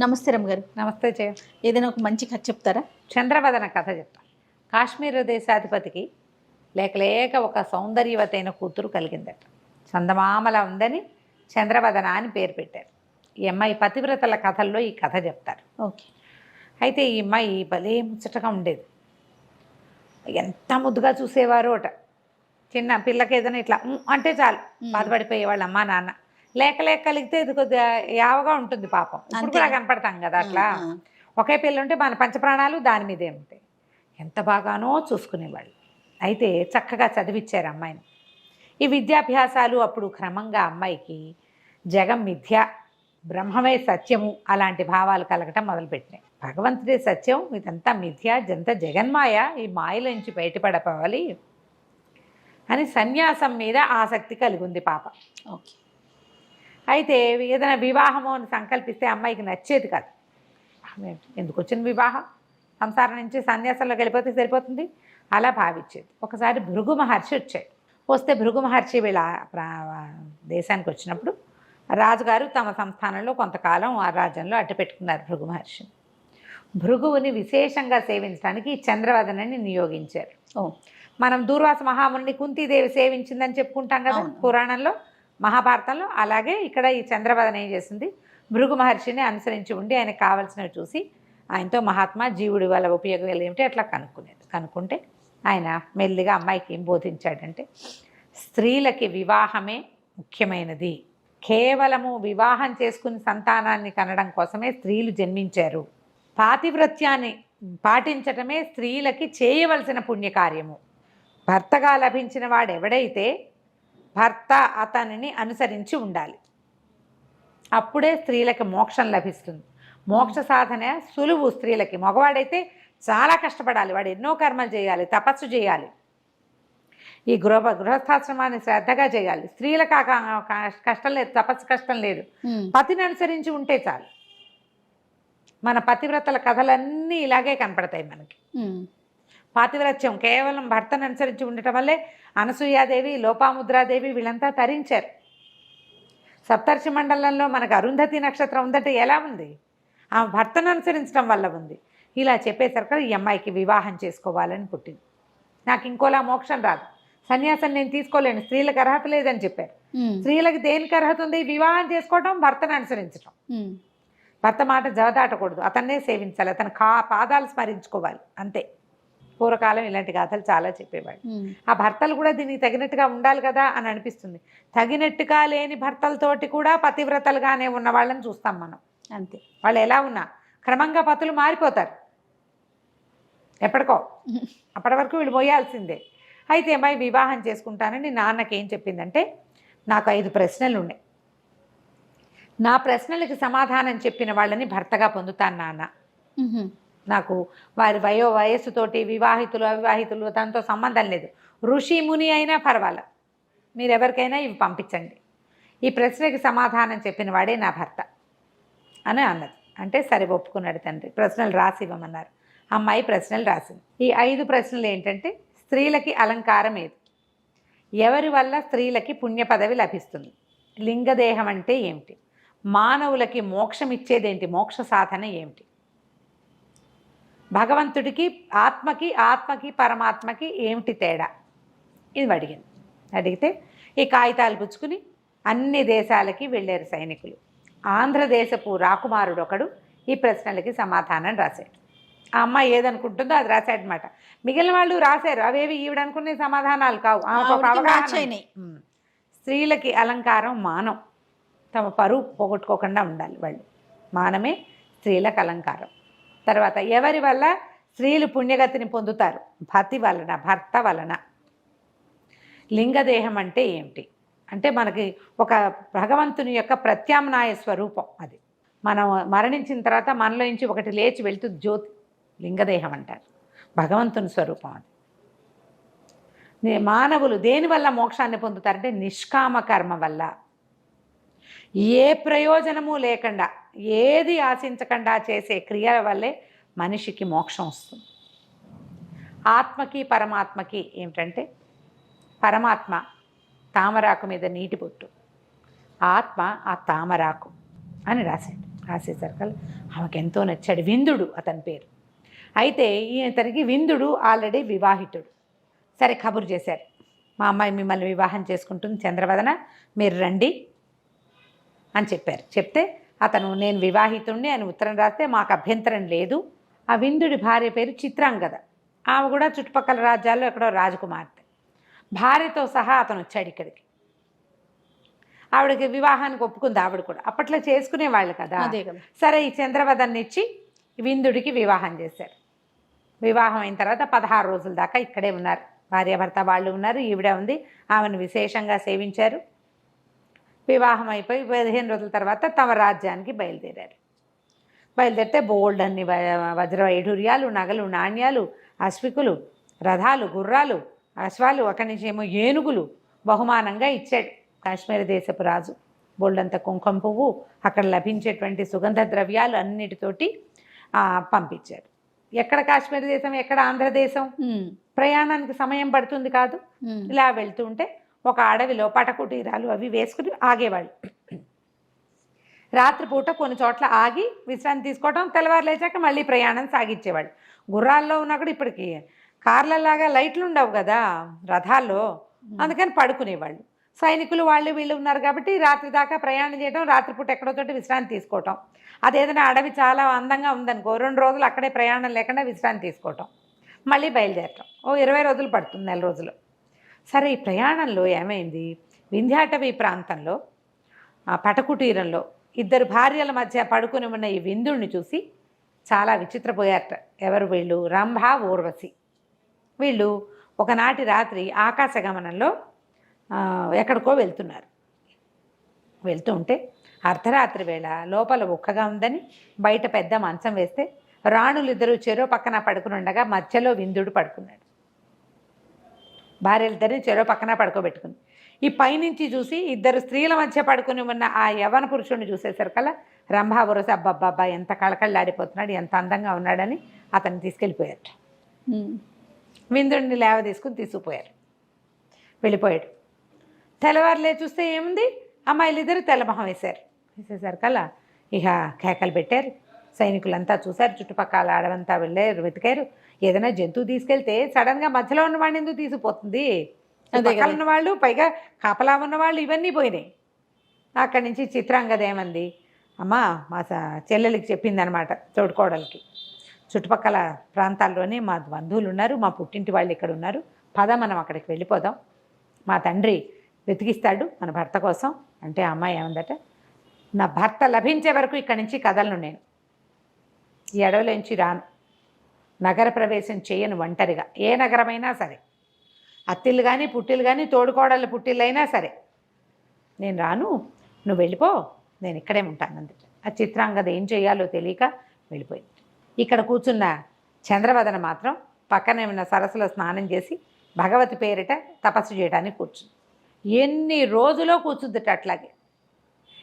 నమస్తే రమ్మ గారు. నమస్తే జయ. ఏదైనా ఒక మంచి కథ చెప్తారా? చంద్రవదన కథ చెప్తాను. కాశ్మీర్ దేశాధిపతికి లేక ఒక సౌందర్యవతైన కూతురు కలిగిందట. చందమామల ఉందని చంద్రవదన అని పేరు పెట్టారు. ఈ అమ్మాయి పతివ్రతల కథల్లో ఈ కథ చెప్తారు. ఓకే. అయితే ఈ అమ్మాయి భలే ముచ్చటగా ఉండేది. ఎంత ముద్దుగా చూసేవారు అట. చిన్న పిల్లకి ఏదైనా ఇట్లా అంటే చాలు బాధపడిపోయేవాళ్ళు అమ్మా నాన్న. లేక కలిగితే ఇది కొద్దిగా యావగా ఉంటుంది పాపం. ఇప్పుడు కూడా కనపడతాం కదా అట్లా. ఒకే పిల్ల ఉంటే మన పంచప్రాణాలు దాని మీదే ఉంటాయి. ఎంత బాగానో చూసుకునేవాళ్ళు. అయితే చక్కగా చదివిచ్చారు అమ్మాయిని. ఈ విద్యాభ్యాసాలు అప్పుడు క్రమంగా అమ్మాయికి జగం మిథ్య, బ్రహ్మమే సత్యము అలాంటి భావాలు కలగటం మొదలుపెట్టినాయి. భగవంతుడే సత్యం, ఇదంతా మిథ్య, ఇదంతా జగన్మాయ, ఈ మాయలోంచి బయటపడపోవాలి అని సన్యాసం మీద ఆసక్తి కలిగి ఉంది పాప. ఓకే. అయితే ఏదైనా వివాహము అని సంకల్పిస్తే అమ్మాయికి నచ్చేది కాదు. ఎందుకు వచ్చిన వివాహం, సంసారం నుంచి సన్యాసంలోకి వెళ్ళిపోతే సరిపోతుంది అలా భావించేది. ఒకసారి భృగు మహర్షి వస్తే భృగు మహర్షి వీళ్ళ దేశానికి వచ్చినప్పుడు రాజుగారు తమ సంస్థానంలో కొంతకాలం ఆ రాజ్యంలో అట్టపెట్టుకున్నారు భృగు మహర్షిని. భృగువుని విశేషంగా సేవించడానికి చంద్రవదనని నియోగించారు. మనం దూర్వాస మహాముని కుంతీదేవి సేవించిందని చెప్పుకుంటాం కదా పురాణంలో, మహాభారతంలో. అలాగే ఇక్కడ ఈ చంద్రవదన ఏం చేసింది, భృగు మహర్షిని అనుసరించి ఉండి ఆయనకు కావాల్సినవి చూసి ఆయనతో మహాత్మా జీవుడి వల్ల ఉపయోగాలు ఏమిటి అట్లా కనుక్కుంటే ఆయన మెల్లిగా అమ్మాయికి ఏం బోధించాడంటే, స్త్రీలకి వివాహమే ముఖ్యమైనది. కేవలము వివాహం చేసుకుని సంతానాన్ని కనడం కోసమే స్త్రీలు జన్మించారు. పాతివ్రత్యాన్ని పాటించటమే స్త్రీలకి చేయవలసిన పుణ్యకార్యము. భర్తగా లభించిన వాడు ఎవడైతే భర్త అతనిని అనుసరించి ఉండాలి. అప్పుడే స్త్రీలకి మోక్షం లభిస్తుంది. మోక్ష సాధన సులువు స్త్రీలకి. మగవాడైతే చాలా కష్టపడాలి, వాడు ఎన్నో కర్మలు చేయాలి, తపస్సు చేయాలి, ఈ గృహస్థాశ్రమాన్ని శ్రద్ధగా చేయాలి. స్త్రీలకు కష్టం లేదు, తపస్సు కష్టం లేదు. పతిని అనుసరించి ఉంటే చాలు. మన పతివ్రతల కథలన్నీ ఇలాగే కనపడతాయి మనకి. పాతివ్రత్యం కేవలం భర్తను అనుసరించి ఉండటం వల్లే అనసూయాదేవి, లోపాముద్రాదేవి వీళ్ళంతా తరించారు. సప్తర్షి మండలంలో మనకు అరుంధతి నక్షత్రం ఉందంటే ఎలా ఉంది? ఆమె భర్తను అనుసరించడం వల్ల ఉంది. ఇలా చెప్పేసరికి ఈ అమ్మాయికి వివాహం చేసుకోవాలని పుట్టింది. నాకు ఇంకోలా మోక్షం రాదు, సన్యాసం నేను తీసుకోలేను, స్త్రీలకు అర్హత లేదని చెప్పారు. స్త్రీలకు దేనికి అర్హత ఉంది? వివాహం చేసుకోవటం, భర్తను అనుసరించడం. భర్త మాట జవదాటకూడదు, అతన్నే సేవించాలి, అతను పాదాలు స్మరించుకోవాలి, అంతే. పూర్వకాలం ఇలాంటి గాథలు చాలా చెప్పేవాడు. ఆ భర్తలు కూడా దీనికి తగినట్టుగా ఉండాలి కదా అని అనిపిస్తుంది. తగినట్టుగా లేని భర్తలతోటి కూడా పతివ్రతలుగానే ఉన్న వాళ్ళని చూస్తాం మనం. అంతే. వాళ్ళు ఎలా ఉన్నా క్రమంగా పతులు మారిపోతారు ఎప్పటికో. అప్పటి వరకు వీళ్ళు పోయాల్సిందే. అయితే అమ్మాయి వివాహం చేసుకుంటానని నాన్నకి ఏం చెప్పిందంటే, నాకు 5 ప్రశ్నలు ఉన్నాయి, నా ప్రశ్నలకి సమాధానం చెప్పిన వాళ్ళని భర్తగా పొందుతాను నాన్న. నాకు వారి వయస్సుతోటి వివాహితులు అవివాహితులు దాంతో సంబంధం లేదు, ఋషి ముని అయినా పర్వాలేదు, మీరు ఎవరికైనా ఇవి పంపించండి, ఈ ప్రశ్నకి సమాధానం చెప్పిన వాడే నా భర్త అని అన్నది. అంటే సరే ఒప్పుకున్నాడు తండ్రి. ప్రశ్నలు రాసి ఇవ్వమన్నారు. అమ్మాయి ప్రశ్నలు రాసింది. ఈ 5 ప్రశ్నలు ఏంటంటే, స్త్రీలకి అలంకారం ఏది, ఎవరి వల్ల స్త్రీలకి పుణ్య పదవి లభిస్తుంది, లింగదేహం అంటే ఏమిటి, మానవులకి మోక్షం ఇచ్చేదేంటి, మోక్ష సాధన ఏమిటి, భగవంతుడికి ఆత్మకి పరమాత్మకి ఏమిటి తేడా, ఇది అడిగితే ఈ కాగితాలు పుచ్చుకుని అన్ని దేశాలకి వెళ్ళారు సైనికులు. ఆంధ్రదేశపు రాకుమారుడు ఒకడు ఈ ప్రశ్నలకి సమాధానం రాశాడు. ఆ అమ్మాయి ఏదనుకుంటుందో అది రాశాడనమాట. మిగిలిన వాళ్ళు రాశారు, అవేవి ఈవిడనుకునే సమాధానాలు కావు. స్త్రీలకి అలంకారం మానం, తమ పరువు పోగొట్టుకోకుండా ఉండాలి వాళ్ళు, మానమే స్త్రీలకు అలంకారం. తర్వాత ఎవరి వల్ల స్త్రీలు పుణ్యగతిని పొందుతారు, భర్త వలన. లింగదేహం అంటే ఏమిటి అంటే, మనకి ఒక భగవంతుని యొక్క ప్రత్యామ్నాయ స్వరూపం అది. మనం మరణించిన తర్వాత మనలో నుంచి ఒకటి లేచి వెళ్తుంది, జ్యోతి, లింగదేహం అంటారు, భగవంతుని స్వరూపం అది. మానవులు దేనివల్ల మోక్షాన్ని పొందుతారంటే, నిష్కామ కర్మ వల్ల. ఏ ప్రయోజనము లేకుండా, ఏది ఆశించకుండా చేసే క్రియల వల్లే మనిషికి మోక్షం వస్తుంది. ఆత్మకి పరమాత్మకి ఏమిటంటే, పరమాత్మ తామరాకు మీద నీటి బొట్టు, ఆత్మ ఆ తామరాకు అని రాశాడు. రాసేసరికి ఆమెకు ఎంతో నచ్చాడు. విందుడు అతని పేరు. అయితే ఇతనికి విందుడు ఆల్రెడీ వివాహితుడు. సరే కబురు చేశారు, మా అమ్మాయి మిమ్మల్ని వివాహం చేసుకుంటుంది చంద్రవదన, మీరు రండి అని చెప్పారు. చెప్తే అతను నేను వివాహితుడిని అని ఉత్తరం రాస్తే మాకు అభ్యంతరం లేదు. ఆ విందుడి భార్య పేరు చిత్రాంగద. ఆమె కూడా చుట్టుపక్కల రాజ్యాల్లో ఎక్కడో రాజకుమార్తె. భార్యతో సహా అతను వచ్చాడు ఇక్కడికి. ఆవిడకి వివాహానికి ఒప్పుకుంది. ఆవిడ కూడా అప్పట్లో చేసుకునేవాళ్ళు కదా. సరే ఈ చంద్రవదన్ని ఇచ్చి విందుడికి వివాహం చేశారు. వివాహం అయిన తర్వాత 16 రోజుల దాకా ఇక్కడే ఉన్నారు. భార్యాభర్త వాళ్ళు ఉన్నారు, ఈవిడ ఉంది. ఆమెను విశేషంగా సేవించారు. వివాహం అయిపోయి 15 రోజుల తర్వాత తమ రాజ్యానికి బయలుదేరారు. బయలుదేరితే బోల్డ్ అన్ని వజ్ర వైఢూర్యాలు, నగలు, నాణ్యాలు, అశ్వికులు, రథాలు, గుర్రాలు, అశ్వాలు, అక్కడి నుంచి ఏమో ఏనుగులు బహుమానంగా ఇచ్చాడు కాశ్మీర దేశపు రాజు. బోల్డంత కుంకుమ పువ్వు, అక్కడ లభించేటువంటి సుగంధ ద్రవ్యాలు అన్నిటితోటి పంపించాడు. ఎక్కడ కాశ్మీర దేశం, ఎక్కడ ఆంధ్రదేశం, ప్రయాణానికి సమయం పడుతుంది కాదు. ఇలా వెళ్తుంటే ఒక అడవిలో పటకుటీరాలు అవి వేసుకుని ఆగేవాళ్ళు. రాత్రిపూట కొన్ని చోట్ల ఆగి విశ్రాంతి తీసుకోవడం, తెల్లవారు లేచాక మళ్ళీ ప్రయాణం సాగించేవాళ్ళు. గుర్రాల్లో ఉన్నప్పుడు ఇప్పటికి కార్లలాగా లైట్లు ఉండవు కదా రథాల్లో, అందుకని పడుకునేవాళ్ళు. సైనికులు వాళ్ళు వీళ్ళు ఉన్నారు కాబట్టి రాత్రి దాకా ప్రయాణం చేయడం, రాత్రిపూట ఎక్కడో చోట విశ్రాంతి తీసుకోవటం. అదేదైనా అడవి చాలా అందంగా ఉందనుకో 2 రోజులు అక్కడే ప్రయాణం లేకుండా విశ్రాంతి తీసుకోవటం, మళ్ళీ బయలుదేరటం. 20 రోజులు పడుతుంది, 1 నెల రోజులు. సరే ఈ ప్రయాణంలో ఏమైంది, వింధ్యాటవీ ప్రాంతంలో పటకుటీరంలో 2 భార్యల మధ్య పడుకుని ఉన్న ఈ విందుడిని చూసి చాలా విచిత్రపోయారట. ఎవరు వీళ్ళు? రంభ, ఊర్వశి. వీళ్ళు ఒకనాటి రాత్రి ఆకాశగమనంలో ఎక్కడికో వెళ్తున్నారు. వెళ్తూ ఉంటే అర్ధరాత్రి వేళ లోపల ఉక్కగా ఉందని బయట పెద్ద మంచం వేస్తే రాణులిద్దరూ చెరో పక్కన పడుకుని ఉండగా మధ్యలో విందుడు పడుకున్నాడు. భార్యలిద్దరిని చెరో పక్కన పడుకోబెట్టుకుంది. ఈ పైనుంచి చూసి 2 స్త్రీల మధ్య పడుకుని ఉన్న ఆ యవన పురుషుడిని చూసేసరికల్లా రంభా ఊరసి అబ్బబ్బబ్బా ఎంత కళకళ్ళాడిపోతున్నాడు, ఎంత అందంగా ఉన్నాడని అతన్ని తీసుకెళ్ళిపోయారు. విందుడిని లేవ తీసుకుని తీసుకుపోయారు. వెళ్ళిపోయాడు. తెల్లవారులే చూస్తే ఏముంది, అమ్మాయిలిద్దరు తెల్లమొహం వేసేసరికల్లా ఇక కేకలు పెట్టారు. సైనికులంతా చూశారు. చుట్టుపక్కల అడవంతా వెళ్ళారు, వెతికారు. ఏదైనా జంతువు తీసుకెళ్తే సడన్గా మధ్యలో ఉన్నవాడిని ఎందుకు తీసుకుపోతుంది? పక్కన ఉన్నవాళ్ళు, పైగా కాపలా ఉన్నవాళ్ళు, ఇవన్నీ పోయినాయి. అక్కడి నుంచి చిత్రాంగద ఏమంది, అమ్మా మా చెల్లెలకి చెప్పిందనమాట, తోడుకోడలికి, చుట్టుపక్కల ప్రాంతాల్లోనే మా బంధువులు ఉన్నారు, మా పుట్టింటి వాళ్ళు ఇక్కడ ఉన్నారు, పద మనం అక్కడికి వెళ్ళిపోదాం, మా తండ్రి వెతికిస్తాడు మన భర్త కోసం. అంటే ఆ అమ్మాయి ఏమందట, నా భర్త లభించే వరకు ఇక్కడి నుంచి కదలను, నేను ఈ అడవిలోంచి రాను, నగర ప్రవేశం చేయను ఒంటరిగా, ఏ నగరమైనా సరే, అత్తిళ్ళు కానీ పుట్టిళ్ళు కానీ తోడుకోడళ్ళ పుట్టిళ్ళైనా సరే నేను రాను, నువ్వు వెళ్ళిపో, నేను ఇక్కడే ఉంటాను అందుకే. ఆ చిత్రాంగద ఏం చేయాలో తెలియక వెళ్ళిపోయింది. ఇక్కడ కూర్చున్న చంద్రవదన మాత్రం పక్కనే ఉన్న సరస్సులో స్నానం చేసి భగవతి పేరిట తపస్సు చేయడానికి కూర్చుంది. ఎన్ని రోజులో కూర్చుందిట అట్లాగే.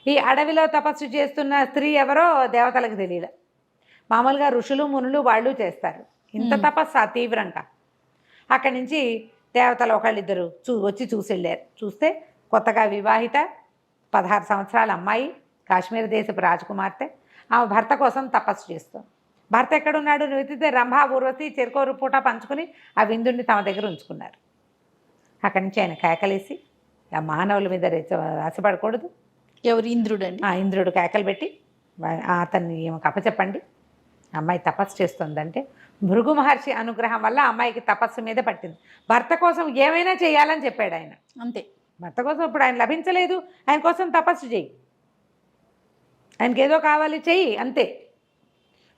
ఈ అడవిలో తపస్సు చేస్తున్న స్త్రీ ఎవరో దేవతలకు తెలియదు. మామూలుగా ఋషులు మునులు వాళ్ళు చేస్తారు ఇంత తపస్సు తీవ్రంగా. అక్కడి నుంచి దేవతలు ఒకళ్ళిద్దరు వచ్చి చూసి వెళ్ళారు. చూస్తే కొత్తగా వివాహిత 16 సంవత్సరాల అమ్మాయి, కాశ్మీర దేశపు రాజకుమార్తె, ఆమె భర్త కోసం తపస్సు చేస్తుంది. భర్త ఎక్కడున్నాడు వెతికితే రంభా ఊర్వశి చెరుకోరు పూట పంచుకుని ఆ విందుడిని తమ దగ్గర ఉంచుకున్నారు. అక్కడి నుంచి ఆయన కేకలేసి, ఆ మానవుల మీద ఆశపడకూడదు, ఎవరు? ఇంద్రుడు అండి. ఆ ఇంద్రుడు కేకలు పెట్టి అతన్ని ఏమో అప్పచెప్పండి, అమ్మాయి తపస్సు చేస్తుందంటే భృగు మహర్షి అనుగ్రహం వల్ల అమ్మాయికి తపస్సు మీద పట్టింది. భర్త కోసం ఏమైనా చేయాలని చెప్పాడు ఆయన. అంతే, భర్త కోసం ఇప్పుడు ఆయన లభించలేదు, ఆయన కోసం తపస్సు చెయ్యి, ఆయనకి ఏదో కావాలి చెయ్యి, అంతే.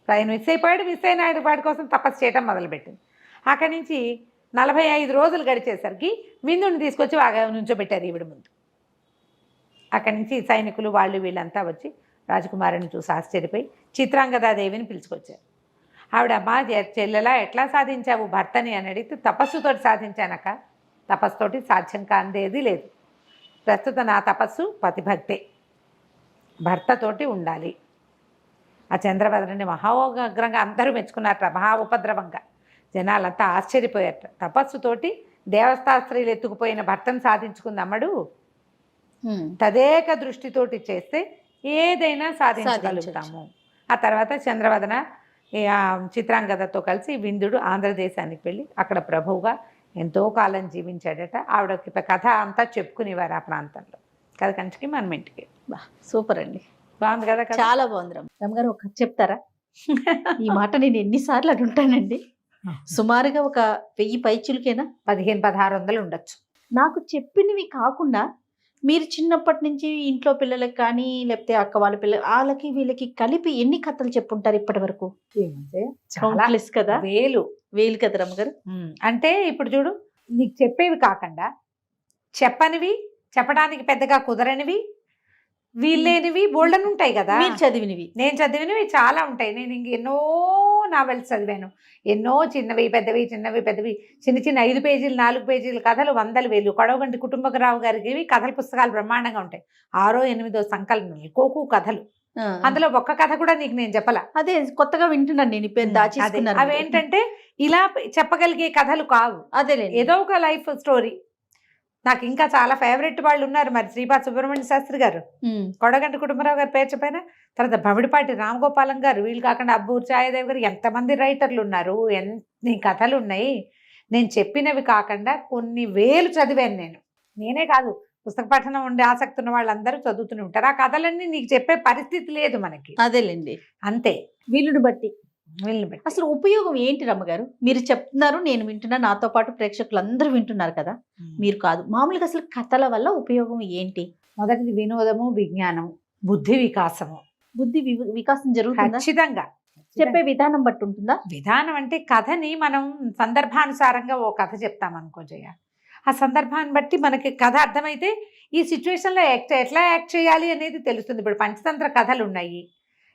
ఆయన మిస్ అయిపోయాడు, మిస్ అయిన ఆయన వాడి కోసం తపస్సు చేయడం మొదలుపెట్టింది. అక్కడి నుంచి 45 రోజులు గడిచేసరికి విందుని తీసుకొచ్చి బాగా నుంచోబెట్టారు ఈవిడ ముందు. అక్కడి నుంచి సైనికులు వాళ్ళు వీళ్ళంతా వచ్చి రాజకుమారుని చూసి ఆశ్చర్యపోయి చిత్రాంగదాదేవిని పిలుచుకొచ్చారు. ఆవిడ, అమ్మా చెల్లెలా ఎట్లా సాధించావు భర్తని అని అడిగితే, తపస్సుతోటి సాధించానక్క, తపస్సుతోటి సాధ్యం కానిదేది లేదు. ప్రస్తుతం నా తపస్సు పతిభక్తే, భర్తతోటి ఉండాలి. ఆ చంద్రవదనని మహోగ్రంగా అందరూ మెచ్చుకున్నారట, మహా ఉపద్రవంగా. జనాలంతా ఆశ్చర్యపోయారట. తపస్సుతోటి దేవస్థా స్త్రీలు ఎత్తుకుపోయిన భర్తను సాధించుకుంది అమ్మడు, తదేక దృష్టితోటి చేస్తే ఏదైనా సాధించగలుగుతాము. ఆ తర్వాత చంద్రవదన చిత్రాంగదతో కలిసి విందుడు ఆంధ్రదేశానికి వెళ్ళి అక్కడ ప్రభువుగా ఎంతో కాలం జీవించాడట. ఆవిడకి కథ అంతా చెప్పుకునేవారు ఆ ప్రాంతంలో. కథ కంచికి మనం ఇంటికి. సూపర్ అండి, బాగుంది కదా? చాలా బాగుంది. రమ్మగారు ఒక కథ చెప్తారా? ఈ మాట నేను ఎన్నిసార్లు అంటుంటానండి. సుమారుగా ఒక 1000 పైచులకేనా, 1500-1600 ఉండొచ్చు. నాకు చెప్పినవి కాకుండా మీరు చిన్నప్పటి నుంచి ఇంట్లో పిల్లలకి కానీ లేకపోతే అక్క వాళ్ళ వాళ్ళకి వీళ్ళకి కలిపి ఎన్ని కథలు చెప్పుంటారు ఇప్పటి వరకు? చాలా కదా, వేలు కదా రమ్మగారు. అంటే ఇప్పుడు చూడు, నీకు చెప్పేవి కాకుండా చెప్పనివి, చెప్పడానికి పెద్దగా కుదరనివి, వీళ్ళేనివి బోల్డన్ ఉంటాయి కదా. మీరు చదివినవి, నేను చదివినవి చాలా ఉంటాయి. నేను ఇంక ఎన్నో నావెల్స్ చదివాను, ఎన్నో చిన్నవి పెద్దవి, చిన్నవి పెద్దవి, చిన్న చిన్న 5 పేజీలు 4 పేజీల కథలు 100,000. కొడవగంటి కుటుంబరావు గారికి కథల పుస్తకాలు బ్రహ్మాండంగా ఉంటాయి. 6ో 8ో సంకలనాలు, కోకు కథలు. అందులో ఒక్క కథ కూడా నీకు నేను చెప్పలా. అదే కొత్తగా వింటున్నాను నేను, పేరు దాచేసుకున్నాను. అవేంటంటే ఇలా చెప్పగలిగే కథలు కావు. అదే ఏదో ఒక లైఫ్ స్టోరీ. నాకు ఇంకా చాలా ఫేవరెట్ వాళ్ళు ఉన్నారు. మరి శ్రీపాద సుబ్రహ్మణ్య శాస్త్రి గారు, కొడగంటి కుటుంబరావు గారు పేరు చెప్పైనా, తర్వాత భమిడిపాటి రామగోపాలం గారు, వీళ్ళు కాకుండా అబ్బూరు ఛాయాదేవి గారు, ఎంతమంది రైటర్లు ఉన్నారు, ఎన్ని కథలు ఉన్నాయి. నేను చెప్పినవి కాకుండా కొన్ని వేలు చదివాను నేనే కాదు, పుస్తక పఠనం ఉండే ఆసక్తి ఉన్న వాళ్ళందరూ చదువుతూనే ఉంటారు. ఆ కథలన్నీ నీకు చెప్పే పరిస్థితి లేదు మనకి. అదేలేండి, అంతే, వీళ్ళని బట్టి. అసలు ఉపయోగం ఏంటి రమ్మగారు? మీరు చెప్తున్నారు, నేను వింటున్నా, నాతో పాటు ప్రేక్షకులు అందరూ వింటున్నారు కదా. మీరు కాదు, మామూలుగా అసలు కథల వల్ల ఉపయోగం ఏంటి? మొదటిది వినోదము, విజ్ఞానము, బుద్ధి వికాసము. బుద్ధి వికాసం జరుగుతుంది ఖచ్చితంగా. చెప్పే విధానం బట్టి ఉంటుందా? విధానం అంటే కథని మనం సందర్భానుసారంగా ఓ కథ చెప్తాం అనుకో జయ, ఆ సందర్భాన్ని బట్టి మనకి కథ అర్థమైతే ఈ సిచ్యువేషన్లో ఎట్లా యాక్ట్ చేయాలి అనేది తెలుస్తుంది. ఇప్పుడు పంచతంత్ర కథలు ఉన్నాయి,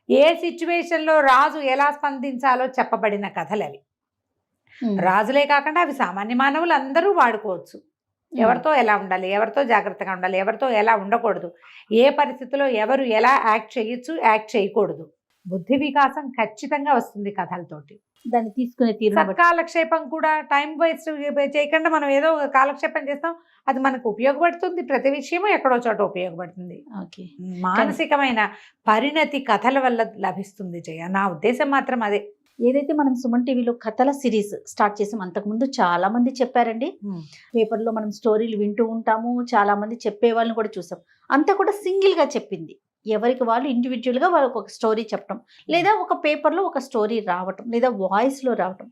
ఏ సిచ్యువేషన్లో రాజు ఎలా స్పందించాలో చెప్పబడిన కథలు అవి. రాజులే కాకుండా అవి సామాన్య మానవులు అందరూ వాడుకోవచ్చు. ఎవరితో ఎలా ఉండాలి, ఎవరితో జాగ్రత్తగా ఉండాలి, ఎవరితో ఎలా ఉండకూడదు, ఏ పరిస్థితిలో ఎవరు ఎలా యాక్ట్ చేయొచ్చు, యాక్ట్ చేయకూడదు. బుద్ధి వికాసం ఖచ్చితంగా వస్తుంది కథలతోటి. దాన్ని తీసుకునే తీరు, కాలక్షేపం కూడా టైం వేస్ట్ చేయకుండా మనం ఏదో కాలక్షేపం చేస్తాం, అది మనకు ఉపయోగపడుతుంది. ప్రతి విషయము ఎక్కడో చోట ఉపయోగపడుతుంది. మానసికమైన పరిణతి కథల వల్ల లభిస్తుంది జయ, నా ఉద్దేశం మాత్రం అదే. ఏదైతే మనం సుమన్ టీవీలో కథల సిరీస్ స్టార్ట్ చేసాం, అంతకుముందు చాలా మంది చెప్పారండి. పేపర్లో మనం స్టోరీలు వింటూ ఉంటాము, చాలా మంది చెప్పే వాళ్ళని కూడా చూసాం. అంతా కూడా సింగిల్ గా చెప్పింది, ఎవరికి వాళ్ళు ఇండివిజువల్గా వాళ్ళకి ఒక స్టోరీ చెప్పడం, లేదా ఒక పేపర్లో ఒక స్టోరీ రావటం, లేదా వాయిస్లో రావటం.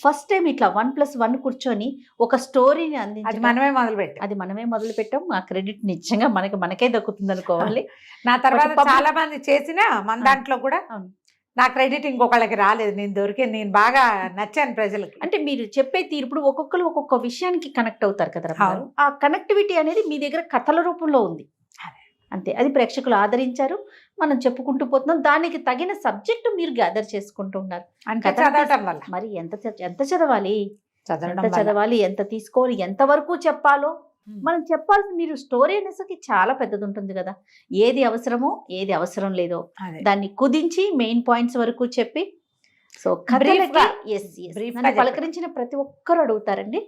ఫస్ట్ టైం ఇట్లా 1+1 కూర్చొని ఒక స్టోరీని అందించి మనమే మొదలు పెట్టాం. ఆ క్రెడిట్ నిజంగా మనకే దక్కుతుంది అనుకోవాలి. నా తర్వాత చాలా మంది చేసిన మన దాంట్లో కూడా నా క్రెడిట్ ఇంకొకళ్ళకి రాలేదు. నేను బాగా నచ్చాను ప్రజలకి. అంటే మీరు చెప్పే తీర్పుడు ఒక్కొక్కరు ఒక్కొక్క విషయానికి కనెక్ట్ అవుతారు కదా. ఆ కనెక్టివిటీ అనేది మీ దగ్గర కథల రూపంలో ఉంది అంతే. అది ప్రేక్షకులు ఆదరించారు, మనం చెప్పుకుంటూ పోతున్నాం. దానికి తగిన సబ్జెక్టు మీరు గ్యాదర్ చేసుకుంటూ ఉన్నారు. అంటే చదవటం వల్ల మరి ఎంత చదవాలి, ఎంత తీసుకోవాలి, ఎంతవరకు చెప్పాలో మనం చెప్పాల్సి. మీరు స్టోరీ అనేసరికి చాలా పెద్దది ఉంటుంది కదా. ఏది అవసరమో ఏది అవసరం లేదో దాన్ని కుదించి మెయిన్ పాయింట్స్ వరకు చెప్పి, సో పలకరించిన ప్రతి ఒక్కరు అడుగుతారండి,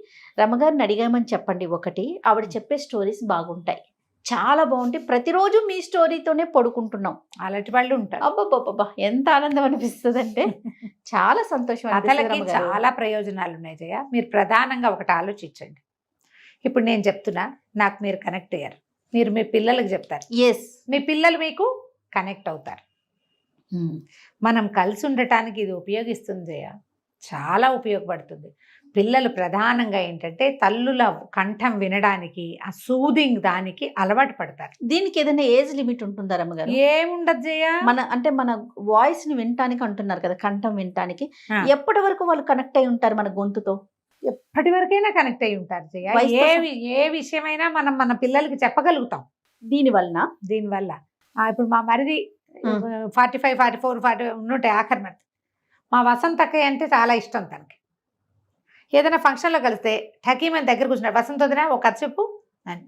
రమగారిని అడిగామని చెప్పండి ఒకటి, ఆవిడ చెప్పే స్టోరీస్ బాగుంటాయి, చాలా బాగుంటాయి, ప్రతిరోజు మీ స్టోరీతోనే పడుకుంటున్నాం, అలాంటి వాళ్ళు ఉంటారు. అబ్బాబ్బా ఎంత ఆనందం అనిపిస్తుంది అంటే చాలా సంతోషం. కథలకి చాలా ప్రయోజనాలు ఉన్నాయి జయ. మీరు ప్రధానంగా ఒకటి ఆలోచించండి. ఇప్పుడు నేను చెప్తున్నా, నాకు మీరు కనెక్ట్ అయ్యారు, మీరు మీ పిల్లలకు చెప్తారు, మీ పిల్లలు మీకు కనెక్ట్ అవుతారు. మనం కలిసి ఉండటానికి ఇది ఉపయోగిస్తుంది జయ, చాలా ఉపయోగపడుతుంది. పిల్లలు ప్రధానంగా ఏంటంటే తల్లుల కంఠం వినడానికి, ఆ సూదింగ్ దానికి అలవాటు పడతారు. దీనికి ఏదైనా ఏజ్ లిమిట్ ఉంటుందా రమ్మగారు? ఏముండదు జయ. మన వాయిస్ ని వినటానికి అంటున్నారు కదా, కంఠం వినటానికి ఎప్పటి వరకు వాళ్ళు కనెక్ట్ అయి ఉంటారు మన గొంతుతో? ఎప్పటి వరకైనా కనెక్ట్ అయి ఉంటారు జయ. ఏ విషయమైనా మనం మన పిల్లలకి చెప్పగలుగుతాం దీనివల్ల. ఇప్పుడు మా మరిది 45, 44, 40 ఉన్నట్టే ఆఖరి మంత్. మా వసంతక్కయ్య అంటే చాలా ఇష్టం తనకి. ఏదైనా ఫంక్షన్లో కలిస్తే ఠకీమని దగ్గర కూర్చున్నాడు, వసంత వదిన ఒక కథ చెప్పు అని.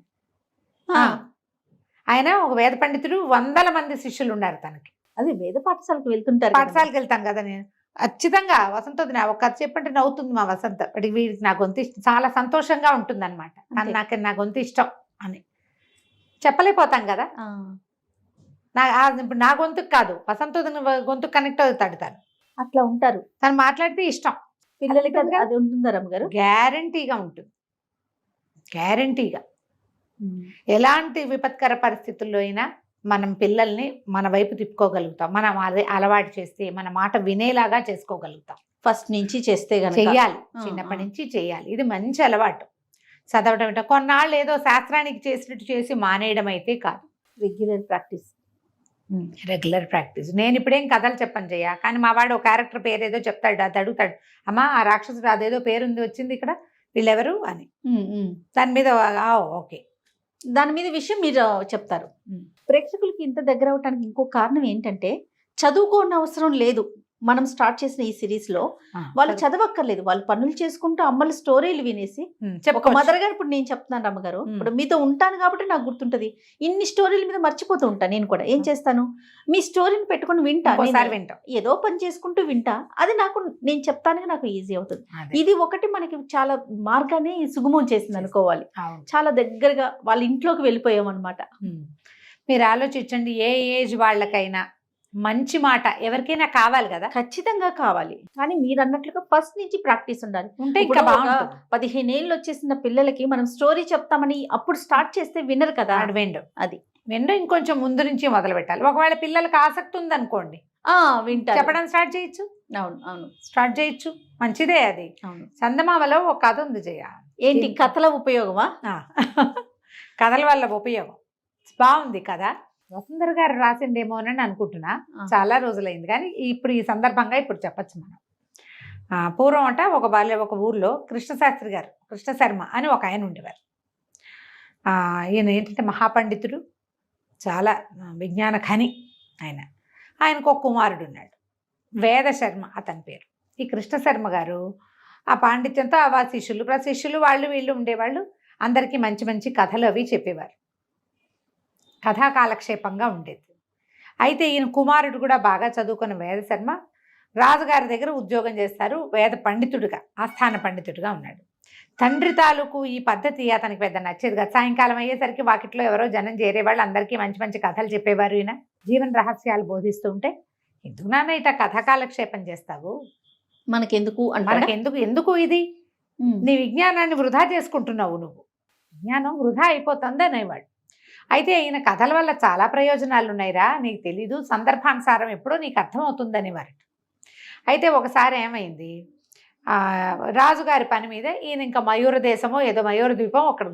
ఆయన ఒక వేద పండితుడు, 100 మంది శిష్యులు ఉన్నారు తనకి. అది వేద పాఠశాలకు వెళ్తుంటారు, పాఠశాలకు వెళ్తాను కదా నేను. ఖచ్చితంగా వసంత వదిన ఒక కథ చెప్పంటే నవ్వుతుంది మా వసంత. వీడికి నా గొంతు ఇష్టం, చాలా సంతోషంగా ఉంటుంది అనమాట. నా గొంతు ఇష్టం అని చెప్పలేకపోతాం కదా. ఇప్పుడు నా గొంతుకు కాదు, వసంత గొంతుకు కనెక్ట్ అవుతాడు తను. అట్లా ఉంటారు తను మాట్లాడితే ఇష్టం పిల్లలకి. ఉంటుంది కదా? అది ఉంటుందా రమ్మగారు? గ్యారంటీగా ఉంటుంది, గ్యారంటీగా. ఎలాంటి విపత్కర పరిస్థితుల్లో అయినా మనం పిల్లల్ని మన వైపు తిప్పుకోగలుగుతాం. మనం అదే అలవాటు చేస్తే మన మాట వినేలాగా చేసుకోగలుగుతాం. ఫస్ట్ నుంచి చేస్తే గనక చెయ్యాలి, ఆ, చిన్నప్పటి ఆ. నుంచి చెయ్యాలి. ఇది మంచి అలవాటు. చదవటం అంటే కొన్నాళ్ళు ఏదో శాస్త్రానికి చేసినట్టు చేసి మానేయడం అయితే కాదు. Regular practice. Regular practice. నేను ఇప్పుడేం కథలు చెప్పను జయ, కానీ మా వాడు ఒక క్యారెక్టర్ పేరు ఏదో చెప్తాడు, అది అడుగుతాడు, అమ్మా ఆ రాక్షసుడు అదేదో పేరుంది వచ్చింది ఇక్కడ, వీళ్ళెవరు అని. దాని మీద ఓకే, దాని మీద విషయం మీరు చెప్తారు. ప్రేక్షకులకి ఇంత దగ్గర అవటానికి ఇంకో కారణం ఏంటంటే చదువుకోని అవసరం లేదు. మనం స్టార్ట్ చేసిన ఈ సిరీస్ లో వాళ్ళు చదవక్కర్లేదు, వాళ్ళు పనులు చేసుకుంటూ అమ్మల స్టోరీలు వినేసి ఒక మదర్ గా ఇప్పుడు నేను చెప్తున్నాను రమ్మగారు, ఇప్పుడు మీతో ఉంటాను కాబట్టి నాకు గుర్తుంటది. ఇన్ని స్టోరీల మీద మర్చిపోతూ ఉంటాను. నేను కూడా ఏం చేస్తాను, మీ స్టోరీని పెట్టుకుని వింటా, వింటాం, ఏదో పని చేసుకుంటూ వింటా. అది నేను చెప్తానికి నాకు ఈజీ అవుతుంది. ఇది ఒకటి మనకి చాలా మార్గాన్ని సుగమం చేసింది అనుకోవాలి. చాలా దగ్గరగా వాళ్ళ ఇంట్లోకి వెళ్ళిపోయాం అనమాట. మీరు ఆలోచించండి, ఏ ఏజ్ వాళ్ళకైనా మంచి మాట ఎవరికైనా కావాలి కదా, ఖచ్చితంగా కావాలి. కానీ మీరు అన్నట్లుగా ఫస్ట్ నుంచి ప్రాక్టీస్ ఉండాలి. ఉంటే ఇంకా బాగుంటుంది. 15 ఏళ్ళు వచ్చేసిన పిల్లలకి మనం స్టోరీ చెప్తామని అప్పుడు స్టార్ట్ చేస్తే వినరు కదా. అది విండో ఇంకొంచెం ముందు నుంచి మొదలు పెట్టాలి. ఒకవేళ పిల్లలకి ఆసక్తి ఉందనుకోండి, వింటారు, చెప్పడం స్టార్ట్ చేయొచ్చు. అవును అవును, స్టార్ట్ చేయొచ్చు, మంచిదే. అది అవును. చందమామలో ఒక కథ ఉంది జయ. ఏంటి కథల ఉపయోగమా? కథల వల్ల ఉపయోగం బాగుంది కదా. వసుంధర గారు రాసిండేమోనని అనుకుంటున్నా, చాలా రోజులైంది, కానీ ఇప్పుడు ఈ సందర్భంగా ఇప్పుడు చెప్పచ్చు మనం. పూర్వం అంట ఒక ఊర్లో కృష్ణశాస్త్రి గారు, కృష్ణ శర్మ అని ఒక ఆయన ఉండేవారు. ఈయన ఏంటంటే మహాపండితుడు, చాలా విజ్ఞాన ఖని ఆయనకు ఒక కుమారుడు ఉన్నాడు, వేద శర్మ అతని పేరు. ఈ కృష్ణ శర్మ గారు ఆ పాండిత్యంతో ఆ శిష్యులు వాళ్ళు వీళ్ళు ఉండేవాళ్ళు. అందరికీ మంచి మంచి కథలు అవి చెప్పేవారు, కథా కాలక్షేపంగా ఉండేది. అయితే ఈయన కుమారుడు కూడా బాగా చదువుకున్న వేద శర్మ రాజుగారి దగ్గర ఉద్యోగం చేస్తారు, వేద పండితుడిగా, ఆస్థాన పండితుడిగా ఉన్నాడు. తండ్రి తాలూకు ఈ పద్ధతి అతనికి పెద్ద నచ్చేది కదా. సాయంకాలం అయ్యేసరికి వాకిట్లో ఎవరో జనం చేరేవాళ్ళు, అందరికీ మంచి మంచి కథలు చెప్పేవారు. ఈయన జీవన రహస్యాలు బోధిస్తూ ఉంటే, ఎందుకు నాన్న ఇట కథా కాలక్షేపం చేస్తావు, ఎందుకు ఇది, నీ విజ్ఞానాన్ని వృధా చేసుకుంటున్నావు, నువ్వు విజ్ఞానం వృధా అయిపోతుంది అనేవాడు. అయితే ఈయన కథల వల్ల చాలా ప్రయోజనాలు ఉన్నాయిరా, నీకు తెలీదు, సందర్భానుసారం ఎప్పుడో నీకు అర్థమవుతుందని వారు. అయితే ఒకసారి ఏమైంది, రాజుగారి పని మీద ఈయన ఇంకా మయూర దేశమో ఏదో మయూర ద్వీపం, ఒక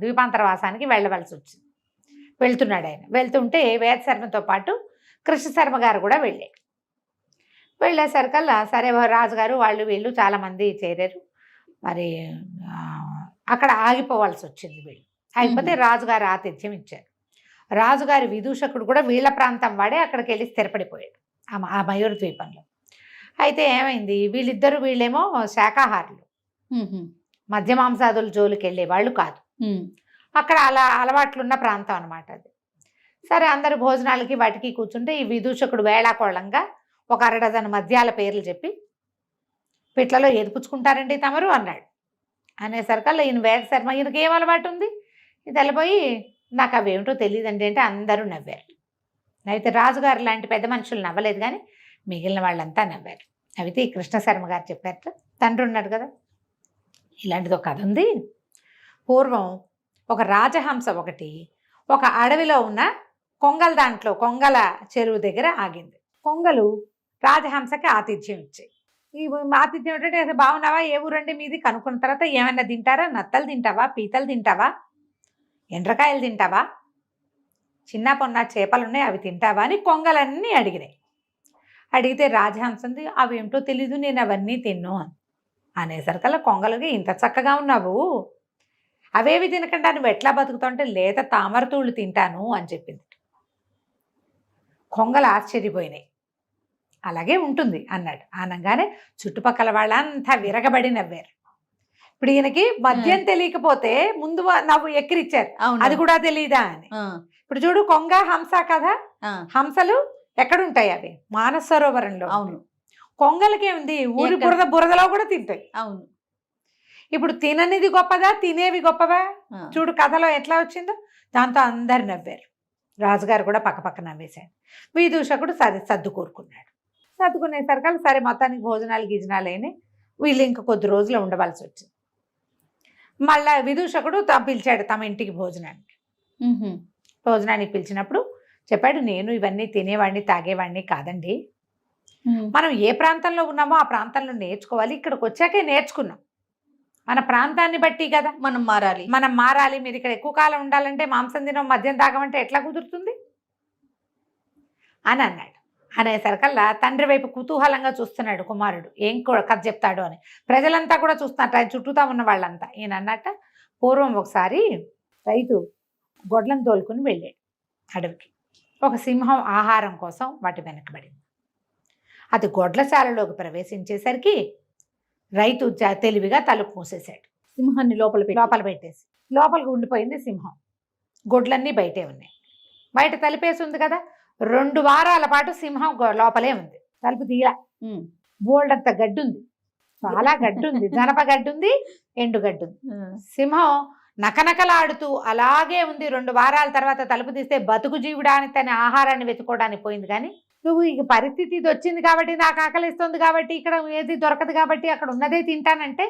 ద్వీపాంతరవాసానికి వెళ్ళవలసి వచ్చింది. వెళ్తున్నాడు ఆయన. వెళ్తుంటే వేద శర్మతో పాటు కృష్ణ శర్మ గారు కూడా వెళ్ళేసరికల్లా సరే రాజుగారు వాళ్ళు వీళ్ళు చాలామంది చేరారు. మరి అక్కడ ఆగిపోవాల్సి వచ్చింది. వీళ్ళు అయిపోతే రాజుగారు ఆతిథ్యం ఇచ్చారు. రాజుగారి విదూషకుడు కూడా వీళ్ళ ప్రాంతం వాడే అక్కడికి వెళ్ళి స్థిరపడిపోయాడు ఆ మయూర ద్వీపంలో. అయితే ఏమైంది, వీళ్ళేమో శాకాహారులు, మధ్య మాంసాదుల జోలికి వెళ్ళే వాళ్ళు కాదు. అక్కడ అలా అలవాట్లున్న ప్రాంతం అనమాట అది. సరే అందరు భోజనాలకి వాటికి కూర్చుంటే ఈ విదూషకుడు వేళాకోళంగా ఒక 1 డజన్ మద్యాల పేర్లు చెప్పి, పిట్లలో ఏదిపుచ్చుకుంటారండి తమరు అన్నాడు. అనేసరికల్లా ఈయన వేద శర్మ, ఈయనకి ఏం అలవాటు ఉంది, ఇది వెళ్ళిపోయి నాకు అవేమిటో తెలియదండి అంటే అందరూ నవ్వారు. అయితే రాజుగారు లాంటి పెద్ద మనుషులు నవ్వలేదు, కానీ మిగిలిన వాళ్ళంతా నవ్వారు. అయితే ఈ కృష్ణ శర్మ గారు చెప్పారట, తండ్రి ఉన్నాడు కదా, ఇలాంటిది ఒక కథ ఉంది. పూర్వం ఒక రాజహంస ఒకటి ఒక అడవిలో ఉన్న కొంగల చెరువు దగ్గర ఆగింది. కొంగలు రాజహంసకి ఆతిథ్యం ఇచ్చాయి. ఈ ఆతిథ్యం ఏంటంటే, బాగున్నావా, ఏ ఊరండి మీది కనుక్కున్న తర్వాత, ఏమైనా తింటారా, నత్తలు తింటావా, పీతలు తింటావా, ఎండ్రకాయలు తింటావా, చిన్న పొన్న చేపలు ఉన్నాయి అవి తింటావా అని కొంగలన్నీ అడిగినాయి. అడిగితే రాజహంసంది అవి ఏమిటో తెలీదు, నేను అవన్నీ తిన్ను అనేసరికల్లా కొంగలకి, ఇంత చక్కగా ఉన్నావు, అవేవి తినకుండా నువ్వు ఎట్లా బతుకుతావు అంటే, లేత తామరతూళ్ళు తింటాను అని చెప్పింది. కొంగలు ఆశ్చర్యపోయినాయి. అలాగే ఉంటుంది అన్నాడు. అనగానే చుట్టుపక్కల వాళ్ళంతా విరగబడి నవ్వారు. ఇప్పుడు ఈయనకి మద్యం తెలియకపోతే ముందు నవ్వు ఎక్కిరిచ్చారు, అది కూడా తెలియదా అని. ఇప్పుడు చూడు, కొంగ హంస కదా, హంసలు ఎక్కడుంటాయి, అవి మానస సరోవరంలో. అవును. కొంగలకేముంది, ఊరి బురదలో కూడా తింటాయి. అవును. ఇప్పుడు తిననిది గొప్పదా, తినేవి గొప్పవా? చూడు కథలో ఎట్లా వచ్చిందో. దాంతో అందరు నవ్వారు. రాజుగారు కూడా పక్కపక్క నవ్వేశాడు. విదూషకుడు సర్దు కూరుకున్నాడు. సర్దుకునేసరికి సరే మొత్తానికి భోజనాలు గిజనాలు అయినాయి. వీళ్ళు ఇంక కొద్ది రోజులు ఉండవలసి వచ్చింది. మళ్ళా విదూషకుడు పిలిచాడు తమ ఇంటికి భోజనానికి. భోజనానికి పిలిచినప్పుడు చెప్పాడు, నేను ఇవన్నీ తినేవాడిని తాగేవాడిని కాదండి. మనం ఏ ప్రాంతంలో ఉన్నామో ఆ ప్రాంతంలో నేర్చుకోవాలి. ఇక్కడికి వచ్చాకే నేర్చుకున్నాం. మన ప్రాంతాన్ని బట్టి కదా మనం మారాలి. మీరు ఇక్కడ ఎక్కువ కాలం ఉండాలంటే మాంసం తినం మద్యం తాగమంటే ఎట్లా కుదురుతుంది అని అన్నాడు. అనేసరికల్లా తండ్రి వైపు కుతూహలంగా చూస్తున్నాడు కుమారుడు, ఏం కథ చెప్తాడు అని. ప్రజలంతా కూడా చూస్తున్నట్టు, ఆయన చుట్టూతా ఉన్న వాళ్ళంతా. ఈయన అన్నట్ట, పూర్వం ఒకసారి రైతు గొడ్లను తోలుకుని వెళ్ళాడు అడవికి. ఒక సింహం ఆహారం కోసం వాటి వెనకబడింది. అది గొడ్లశాలలోకి ప్రవేశించేసరికి రైతు తెలివిగా తలుపు మూసేశాడు. సింహాన్ని లోపల పెట్టేసి లోపలికి ఉండిపోయింది సింహం. గొడ్లన్నీ బయటే ఉన్నాయి. బయట తలుపేసి ఉంది కదా. 2 వారాల పాటు సింహం లోపలే ఉంది. తలుపు తీయలా. బోల్డంత గడ్డి ఉంది, చాలా గడ్డి ఉంది. జనప గడ్డి ఉంది, ఎండు గడ్డి ఉంది. సింహం నకనకలాడుతూ అలాగే ఉంది. 2 వారాల తర్వాత తలుపు తీస్తే బతుకు జీవుడానికి తన ఆహారాన్ని వెతుకోవడానికి పోయింది. కానీ నువ్వు ఈ పరిస్థితి ఇది వచ్చింది కాబట్టి, నాకు ఆకలిస్తుంది కాబట్టి, ఇక్కడ ఏది దొరకదు కాబట్టి అక్కడ ఉన్నదే తింటానంటే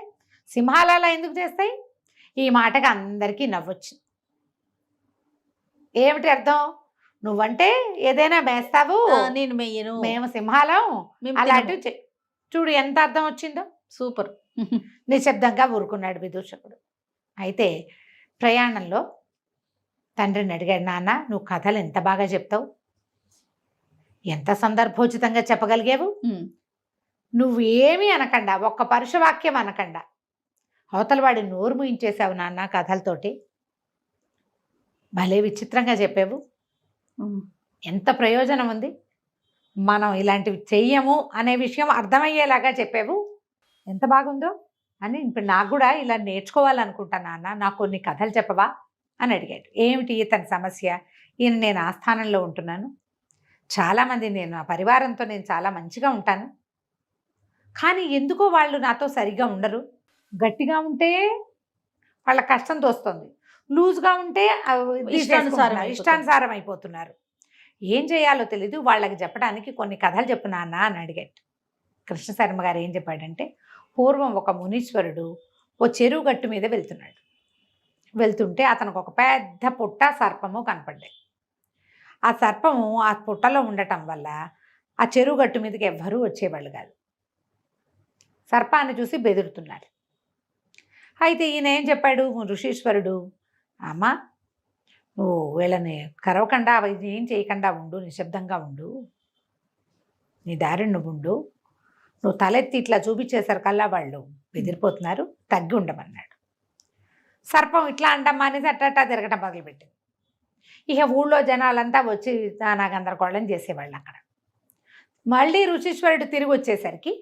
సింహాలు అలా ఎందుకు చేస్తాయి? ఈ మాటకి అందరికీ నవ్వొచ్చింది. ఏమిటి అర్థం? నువ్వంటే ఏదైనా మేస్తావు, నేను మెయ్యను, మేము సింహాలం అలాంటివి. చూడు ఎంత అర్థం వచ్చిందో. సూపర్. నిశ్శబ్దంగా ఊరుకున్నాడు విదూషకుడు. అయితే ప్రయాణంలో తండ్రిని అడిగాడు, నాన్న నువ్వు కథలు ఎంత బాగా చెప్తావు, ఎంత సందర్భోచితంగా చెప్పగలిగావు. నువ్వు ఏమీ అనకుండా, ఒక్క పరుషవాక్యం అనకుండా అవతల వాడి నోరు ముయించేశావు నాన్న కథలతోటి. భలే విచిత్రంగా చెప్పావు, ఎంత ప్రయోజనం ఉంది, మనం ఇలాంటివి చెయ్యము అనే విషయం అర్థమయ్యేలాగా చెప్పావు, ఎంత బాగుందో అని. ఇప్పుడు నాకు కూడా ఇలా నేర్చుకోవాలనుకుంటాను నాన్న, నాకు కొన్ని కథలు చెప్పవా అని అడిగాడు. ఏమిటి తన సమస్య? ఈయన నేను ఆస్థానంలో ఉంటున్నాను, చాలామంది నేను ఆ పరివారంతో నేను చాలా మంచిగా ఉంటాను, కానీ ఎందుకో వాళ్ళు నాతో సరిగ్గా ఉండరు. గట్టిగా ఉంటే వాళ్ళ కష్టం తోస్తుంది, లూజ్గా ఉంటే ఇష్టానుసారం అయిపోతున్నారు. ఏం చేయాలో తెలీదు, వాళ్ళకి చెప్పడానికి కొన్ని కథలు చెప్పు నాన్న అని అడిగాడు. కృష్ణశర్మ గారు ఏం చెప్పాడంటే, పూర్వం ఒక మునీశ్వరుడు ఓ చెరువు గట్టు మీద వెళ్తుంటే అతనికి ఒక పెద్ద పుట్ట సర్పము కనపడ్డాయి. ఆ సర్పము ఆ పుట్టలో ఉండటం వల్ల ఆ చెరువు గట్టు మీదకి ఎవ్వరూ వచ్చేవాళ్ళు కాదు. సర్పాన్ని చూసి బెదురుతున్నారు. అయితే ఈయన ఏం చెప్పాడు ఋషీశ్వరుడు, అమ్మ నువ్వు వీళ్ళని కరవకుండా ఏం చేయకుండా ఉండు, నిశ్శబ్దంగా ఉండు, నీ దారిని నువ్వు ఉండు, నువ్వు తలెత్తి ఇట్లా చూపించేసరికల్లా వాళ్ళు బెదిరిపోతున్నారు, తగ్గి ఉండమన్నాడు. సర్పం ఇట్లా అంటమ్మా అనేది అట్టా తిరగటం మొదలుపెట్టింది. ఇక ఊళ్ళో జనాలంతా వచ్చి నానా గందరగోళం చేసేవాళ్ళు. అక్కడ మళ్ళీ ఋషీశ్వరుడు తిరిగి వచ్చేసరికి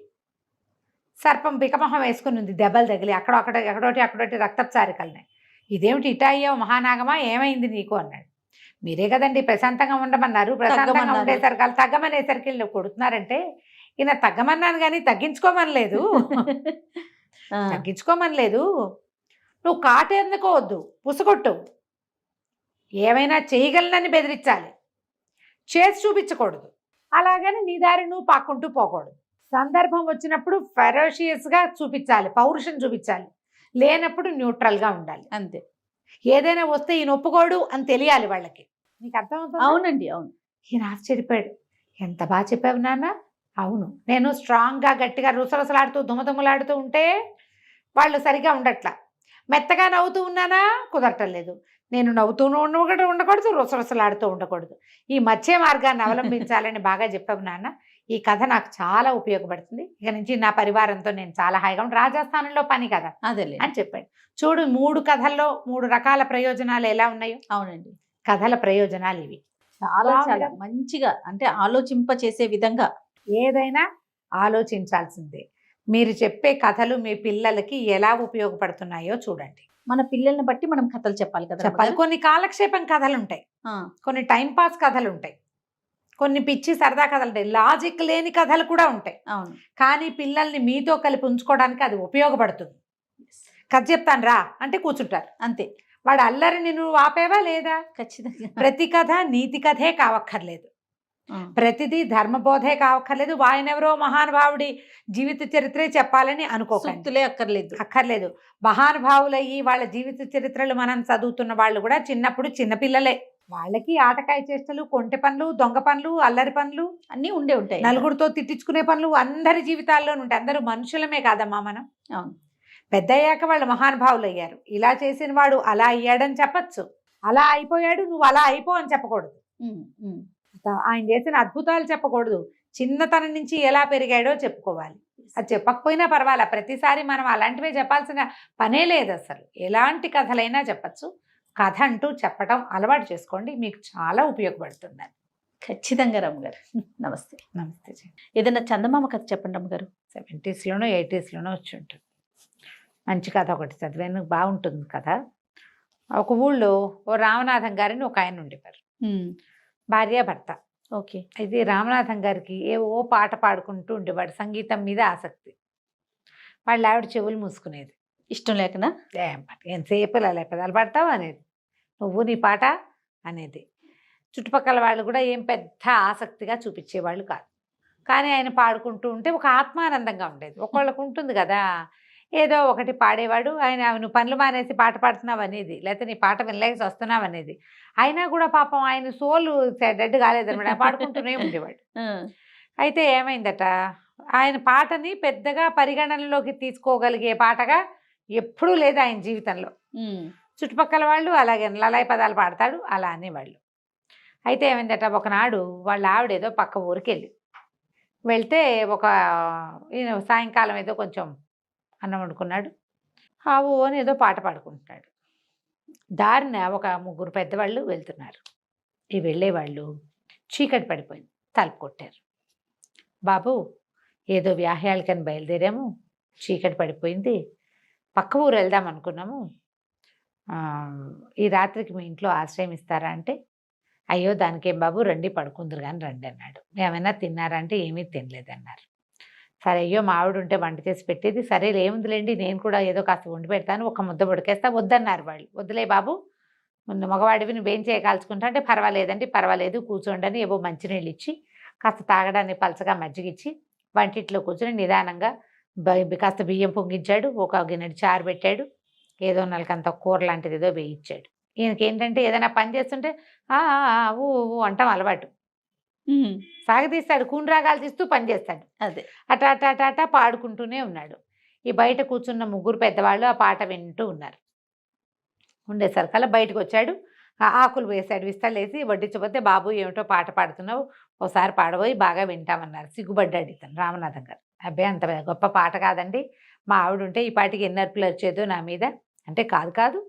సర్పం బికమొహం వేసుకుని ఉంది, దెబ్బలు తగిలి అక్కడోటి రక్తపు చారికలున్నాయి. ఇదేమిటి ఇటా అయ్యావు మహానాగమా, ఏమైంది నీకు అన్నాడు. మీరే కదండి ప్రశాంతంగా ఉండమన్నారు, ప్రశాంతంగా ఉండేసరికి తగ్గమనేసరికి వీళ్ళు కొడుతున్నారంటే, ఈయన తగ్గమన్నాను కానీ తగ్గించుకోమనలేదు. నువ్వు కాటేందుకోవద్దు, పుసగొట్టు, ఏమైనా చేయగలనని బెదిరించాలి, చేసి చూపించకూడదు. అలాగని నీ దారి నువ్వు పాక్కుంటూ పోకూడదు. సందర్భం వచ్చినప్పుడు ఫెరోషియస్గా చూపించాలి, పౌరుషం చూపించాలి, లేనప్పుడు న్యూట్రల్గా ఉండాలి, అంతే. ఏదైనా వస్తే ఈయన ఒప్పుకోడు అని తెలియాలి వాళ్ళకి. నీకు అర్థమవుతుంది? అవునండి, అవును. ఈయన ఆశ్చర్యపోయాడు, ఎంత బాగా చెప్పావు నాన్న. అవును, నేను స్ట్రాంగ్గా గట్టిగా రుసరుసలాడుతూ దుమదుమలాడుతూ ఉంటే వాళ్ళు సరిగా ఉండట్లా, మెత్తగా నవ్వుతూ ఉన్నానా కుదరటం లేదు, నేను నవ్వుతూ ఉండకూడదు, రుసరుసలాడుతూ ఉండకూడదు, ఈ మధ్య మార్గాన్ని అవలంబించాలని బాగా చెప్పావు నాన్న. ఈ కథ నాకు చాలా ఉపయోగపడుతుంది, ఇక నుంచి నా పరివారంతో నేను చాలా హాయిగా రాజస్థానంలో పని కదా అదే అని చెప్పాడు. చూడు 3 కథల్లో 3 రకాల ప్రయోజనాలు ఎలా ఉన్నాయో. అవునండి, కథల ప్రయోజనాలు ఇవి. చాలా చాలా మంచిగా, అంటే ఆలోచింప చేసే విధంగా ఏదైనా ఆలోచించాల్సిందే. మీరు చెప్పే కథలు మీ పిల్లలకి ఎలా ఉపయోగపడుతున్నాయో చూడండి. మన పిల్లల్ని బట్టి మనం కథలు చెప్పాలి కదా. చెప్పాలి. కొన్ని కాలక్షేపం కథలు ఉంటాయి, కొన్ని టైంపాస్ కథలు ఉంటాయి, కొన్ని పిచ్చి సరదా కథలు ఉంటాయి, లాజిక్ లేని కథలు కూడా ఉంటాయి. అవును, కానీ పిల్లల్ని మీతో కలిపి ఉంచుకోవడానికి అది ఉపయోగపడుతుంది. కథ చెప్తాను రా అంటే కూర్చుంటారు, అంతే. వాడు అల్లరిని నువ్వు ఆపేవా లేదా? ఖచ్చితంగా. ప్రతి కథ నీతి కథే కావక్కర్లేదు, ప్రతిదీ ధర్మబోధే కావక్కర్లేదు, వాయనెవరో మహానుభావుడి జీవిత చరిత్రే చెప్పాలని అనుకోకండి, సూక్తులే అక్కర్లేదు. మహానుభావులయ్యి వాళ్ళ జీవిత చరిత్రలు మనం చదువుతున్న వాళ్ళు కూడా చిన్నప్పుడు చిన్నపిల్లలే. వాళ్ళకి ఆటకాయ చేష్టలు, కొంటె పనులు, దొంగ పనులు, అల్లరి పనులు అన్నీ ఉండే ఉంటాయి. నలుగురితో తిట్టించుకునే పనులు అందరి జీవితాల్లోనూ ఉంటాయి. అందరూ మనుషులమే కాదమ్మా మనం. అవును. పెద్ద అయ్యాక వాళ్ళు మహానుభావులు అయ్యారు. ఇలా చేసిన వాడు అలా అయ్యాడని చెప్పచ్చు, అలా అయిపోయాడు నువ్వు అలా అయిపో అని చెప్పకూడదు. ఆయన చేసిన అద్భుతాలు చెప్పకూడదు, చిన్నతనం నుంచి ఎలా పెరిగాడో చెప్పుకోవాలి. అది చెప్పకపోయినా పర్వాలా, ప్రతిసారి మనం అలాంటివే చెప్పాల్సిన పనే లేదు అసలు. ఎలాంటి కథలైనా చెప్పచ్చు. కథ అంటూ చెప్పడం అలవాటు చేసుకోండి, మీకు చాలా ఉపయోగపడుతుంది. ఖచ్చితంగా రమ్మగారు. నమస్తే. నమస్తే. ఏదైనా చందమామ కథ చెప్పండి రమ్మగారు. 70s, 80s వచ్చి ఉంటుంది. మంచి కథ ఒకటి చదివాను, బాగుంటుంది కథ. ఒక ఊళ్ళో ఓ రామనాథం గారిని ఒక ఆయన ఉండేవారు, భార్య భర్త. ఓకే. అయితే రామనాథం గారికి ఏవో పాట పాడుకుంటూ ఉండేవాడు, సంగీతం మీద ఆసక్తి. వాళ్ళ ఆవిడ చెవులు మూసుకునేది, ఇష్టం లేకనా? ఏం పాట ఎంతసేపు అలా పెదాలు పాడతావు అనేది, నువ్వు నీ పాట అనేది. చుట్టుపక్కల వాళ్ళు కూడా ఏం పెద్ద ఆసక్తిగా చూపించేవాళ్ళు కాదు. కానీ ఆయన పాడుకుంటూ ఉంటే ఒక ఆత్మానందంగా ఉండేది. ఒకళ్ళకు ఉంటుంది కదా, ఏదో ఒకటి పాడేవాడు. ఆయన నువ్వు పనులు మానేసి పాట పాడుతున్నావు అనేది, లేకపోతే నీ పాట వినలేక వస్తున్నావు అనేది. అయినా కూడా పాపం ఆయన సోలు డెడ్ కాలేదన్నమాట, పాడుకుంటూనే ఉండేవాడు. అయితే ఏమైందట, ఆయన పాటని పెద్దగా పరిగణనలోకి తీసుకోగలిగే పాటగా ఎప్పుడూ లేదు ఆయన జీవితంలో. చుట్టుపక్కల వాళ్ళు అలాగే లలాయి పదాలు పాడతాడు అలా అనేవాళ్ళు. అయితే ఏమైందట, ఒకనాడు వాళ్ళ ఆవిడేదో పక్క ఊరికి వెళ్తే ఈయన సాయంకాలం ఏదో కొంచెం అన్నం వండుకున్నాడు, ఆవు అని ఏదో పాట పాడుకుంటున్నాడు. దారిన ఒక 3 పెద్దవాళ్ళు వెళ్తున్నారు. ఈ వెళ్ళేవాళ్ళు చీకటి పడిపోయింది, తలుపు కొట్టారు. బాబు, ఏదో వ్యాహ్యాలకని బయలుదేరాము, చీకటి పడిపోయింది, పక్క ఊరు వెళ్దాం అనుకున్నాము, ఈ రాత్రికి మీ ఇంట్లో ఆశ్రయం ఇస్తారా అంటే, అయ్యో దానికేం బాబు, రండి పడుకుందరు కానీ రండి అన్నాడు. ఏమైనా తిన్నారా అంటే ఏమీ తినలేదన్నారు. సరే, అయ్యో మా ఆవిడ ఉంటే వంట చేసి పెట్టేది, సరే ఏముందిలేండి నేను కూడా ఏదో కాస్త వండి పెడతాను, ఒక ముద్ద ఉడికేస్తా, వద్దన్నారు వాళ్ళు. వద్దులే బాబు, ముందు మగవాడివి నువ్వేం చేయకాల్చుకుంటా అంటే, పర్వాలేదండి పర్వాలేదు కూర్చోండి అని ఏవో మంచినీళ్ళు ఇచ్చి, కాస్త తాగడానికి పలచగా మజ్జిగిచ్చి వంటింట్లో కూర్చొని నిదానంగా కాస్త బియ్యం పొంగించాడు, ఒక గిన్నెడు చారు పెట్టాడు, ఏదో నలకంత కూర లాంటిది ఏదో వేయించాడు. ఈయనకి ఏంటంటే ఏదైనా పని చేస్తుంటే ఊ ఊ అంటాం అలవాటు, సాగదీస్తాడు, కూనరాగాలు తీస్తూ పని చేస్తాడు. అదే అటా అటా అటా అటా పాడుకుంటూనే ఉన్నాడు. ఈ బయట కూర్చున్న 3 పెద్దవాళ్ళు ఆ పాట వింటూ ఉన్నారు. ఉండేసరికల్లా బయటకు వచ్చాడు, ఆకులు వేశాడు, విస్తలేసి వడ్డించబోతే, బాబు ఏమిటో పాట పాడుతున్నావు, ఓసారి పాడబోయి బాగా వింటామన్నారు. సిగ్గుపడ్డాడు ఇతను రామనాథం గారు. అబ్బాయి అంత గొప్ప పాట కాదండి, మా ఆవిడ ఉంటే ఈ పాటికి ఎన్ని అర్పులు వచ్చేదో నా మీద అంటే, కాదు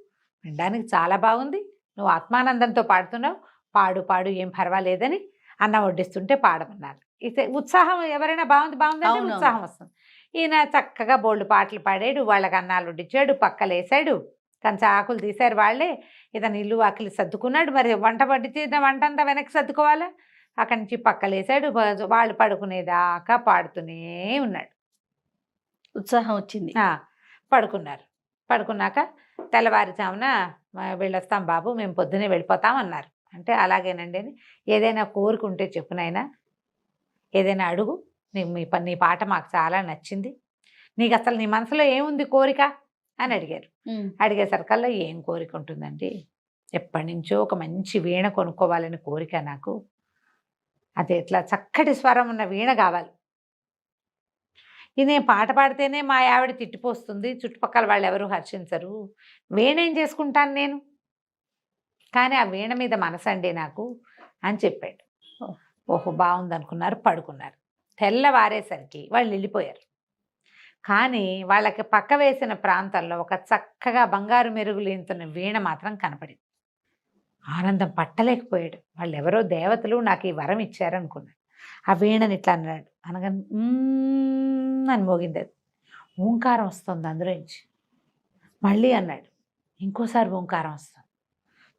వినడానికి చాలా బాగుంది, నువ్వు ఆత్మానందంతో పాడుతున్నావు, పాడు పాడు ఏం పర్వాలేదని అన్నం వడ్డిస్తుంటే పాడమన్నారు. ఇది ఉత్సాహం, ఎవరైనా బాగుంది అంటే ఉత్సాహం వస్తుంది. ఈయన చక్కగా బోల్డ్ పాటలు పాడాడు, వాళ్ళకి అన్నాలు వడ్డించాడు, పక్కలేసాడు, కంచ ఆకులు తీశారు వాళ్ళే. ఇతను ఇల్లు వాకిలి సర్దుకున్నాడు. మరి వంట వడ్డించిన వంట అంతా వెనక్కి సర్దుకోవాలా, అక్కడి నుంచి పక్కలేసాడు. వాళ్ళు పడుకునేదాకా పాడుతూనే ఉన్నాడు. ఉత్సాహం వచ్చింది. పడుకున్నారు. పడుకున్నాక తెల్లవారుజామున వెళ్ళొస్తాం బాబు, మేము పొద్దునే వెళ్ళిపోతాం అన్నారు. అంటే అలాగేనండి అని, ఏదైనా కోరుకుంటే చెప్పునైనా, ఏదైనా అడుగు, నీ పాట మాకు చాలా నచ్చింది, నీకు అసలు నీ మనసులో ఏముంది కోరిక అని అడిగారు. అడిగేసరికల్లా ఏం కోరిక ఉంటుందండి, ఎప్పటి నుంచో ఒక మంచి వీణ కొనుక్కోవాలని కోరిక నాకు, అది ఎట్లా చక్కటి స్వరం ఉన్న వీణ కావాలి, నేను పాట పాడితేనే మా ఆవిడ తిట్టిపోస్తుంది, చుట్టుపక్కల వాళ్ళు ఎవరు హర్షించరు, వీణ ఏం చేసుకుంటాను నేను, కానీ ఆ వీణ మీద మనసండి నాకు అని చెప్పాడు. ఓహో బాగుంది అనుకున్నారు, పడుకున్నారు. తెల్లవారేసరికి వాళ్ళు వెళ్ళిపోయారు. కానీ వాళ్ళకి పక్క వేసిన ప్రాంతంలో ఒక చక్కగా బంగారు మెరుగులు ఇంతున్న వీణ మాత్రం కనపడింది. ఆనందం పట్టలేకపోయాడు. వాళ్ళు ఎవరో దేవతలు నాకు ఈ వరం ఇచ్చారనుకున్నాడు. ఆ వీణని ఇట్లా అన్నాడు, అనగా అని మోగింది. అది ఓంకారం వస్తుంది అందులోంచి. మళ్ళీ అన్నాడు, ఇంకోసారి ఓంకారం వస్తుంది.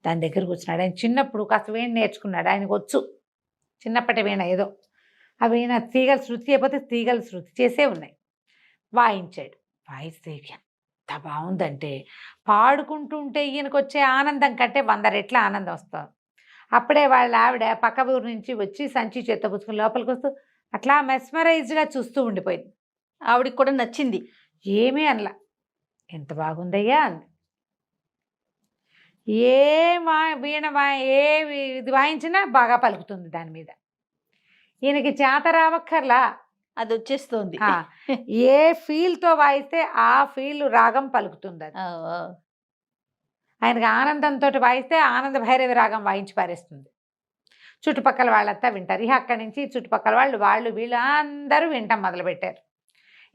దాని దగ్గర కూర్చున్నాడు. ఆయన చిన్నప్పుడు కాస్త వీణ నేర్చుకున్నాడు, ఆయనకు వచ్చు చిన్నప్పటి వీణ ఏదో. ఆ వీణ తీగలు శృతి అయిపోతే తీగలు శృతి చేసే ఉన్నాయి. వాయించాడు. వాయిస్తే ఎంత బాగుందంటే పాడుకుంటుంటే ఈయనకు వచ్చే ఆనందం కంటే 100 రెట్ల ఆనందం వస్తుంది. అప్పుడే వాళ్ళ ఆవిడ పక్క ఊరు నుంచి వచ్చి సంచి చేత్తో పుచ్చుకుని లోపలికి వస్తూ అట్లా మెస్మరైజ్డ్గా చూస్తూ ఉండిపోయింది. ఆవిడకి కూడా నచ్చింది. ఏమీ అనలా. ఎంత బాగుందయ్యా అంది. ఏ వీణ ఏ ఇది వాయించినా బాగా పలుకుతుంది దాని మీద. ఈయనకి చేత రావక్కర్లా, అది వచ్చేస్తుంది. ఏ ఫీల్తో వాయిస్తే ఆ ఫీల్ రాగం పలుకుతుంది. అది ఆయనకి ఆనందంతో వాయిస్తే ఆనంద భైరవి రాగం వాయించి పారేస్తుంది. చుట్టుపక్కల వాళ్ళంతా వింటారు. ఇక అక్కడి నుంచి చుట్టుపక్కల వాళ్ళు వీళ్ళు అందరూ వింటాం మొదలుపెట్టారు.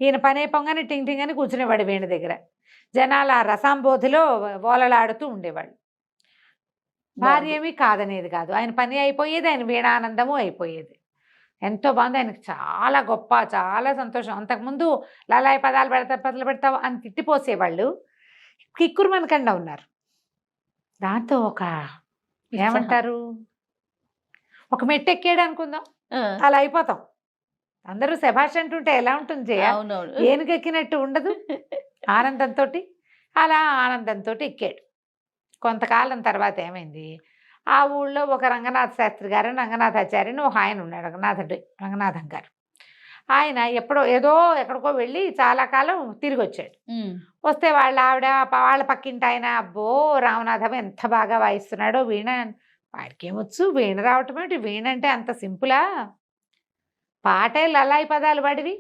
ఈయన పనే పొంగని టింగ్ టింగ్ అని కూర్చునేవాడు వీణ దగ్గర. జనాలు ఆ రసాంబోధిలో ఓలలాడుతూ ఉండేవాళ్ళు. భార్య ఏమీ కాదనేది కాదు. ఆయన పని అయిపోయేది, ఆయన వీణ ఆనందము అయిపోయేది. ఎంతో బాగుంది. ఆయనకి చాలా గొప్ప, చాలా సంతోషం. అంతకుముందు లలాయి పదాలు పెడతావు అని తిట్టిపోసేవాళ్ళు. కిక్కురు మనకండా ఉన్నారు. దాంతో ఒక ఏమంటారు, ఒక మెట్టు ఎక్కాడు అనుకుందాం, అలా అయిపోతాం. అందరూ శభాష్ అంటుంటే ఎలా ఉంటుంది జయ? ఏనుగెక్కినట్టు ఉండదు. ఆనందంతో అలా ఆనందంతో ఎక్కాడు. కొంతకాలం తర్వాత ఏమైంది, ఆ ఊళ్ళో ఒక రంగనాథ శాస్త్రి గారు, రంగనాథాచార్యని ఒక ఆయన ఉన్నాడు, రంగనాథం గారు. ఆయన ఎక్కడికో వెళ్ళి చాలా కాలం తిరిగి వచ్చాడు. వస్తే వాళ్ళ ఆవిడ వాళ్ళ పక్కింటి ఆయన, అబ్బో రామనాథం ఎంత బాగా వాయిస్తున్నాడో వీణ. వాడికి ఏమొచ్చు వీణ రావటం ఏంటి? వీణ అంటే అంత సింపులా? పాటే లలాయి పదాలు వాడివి,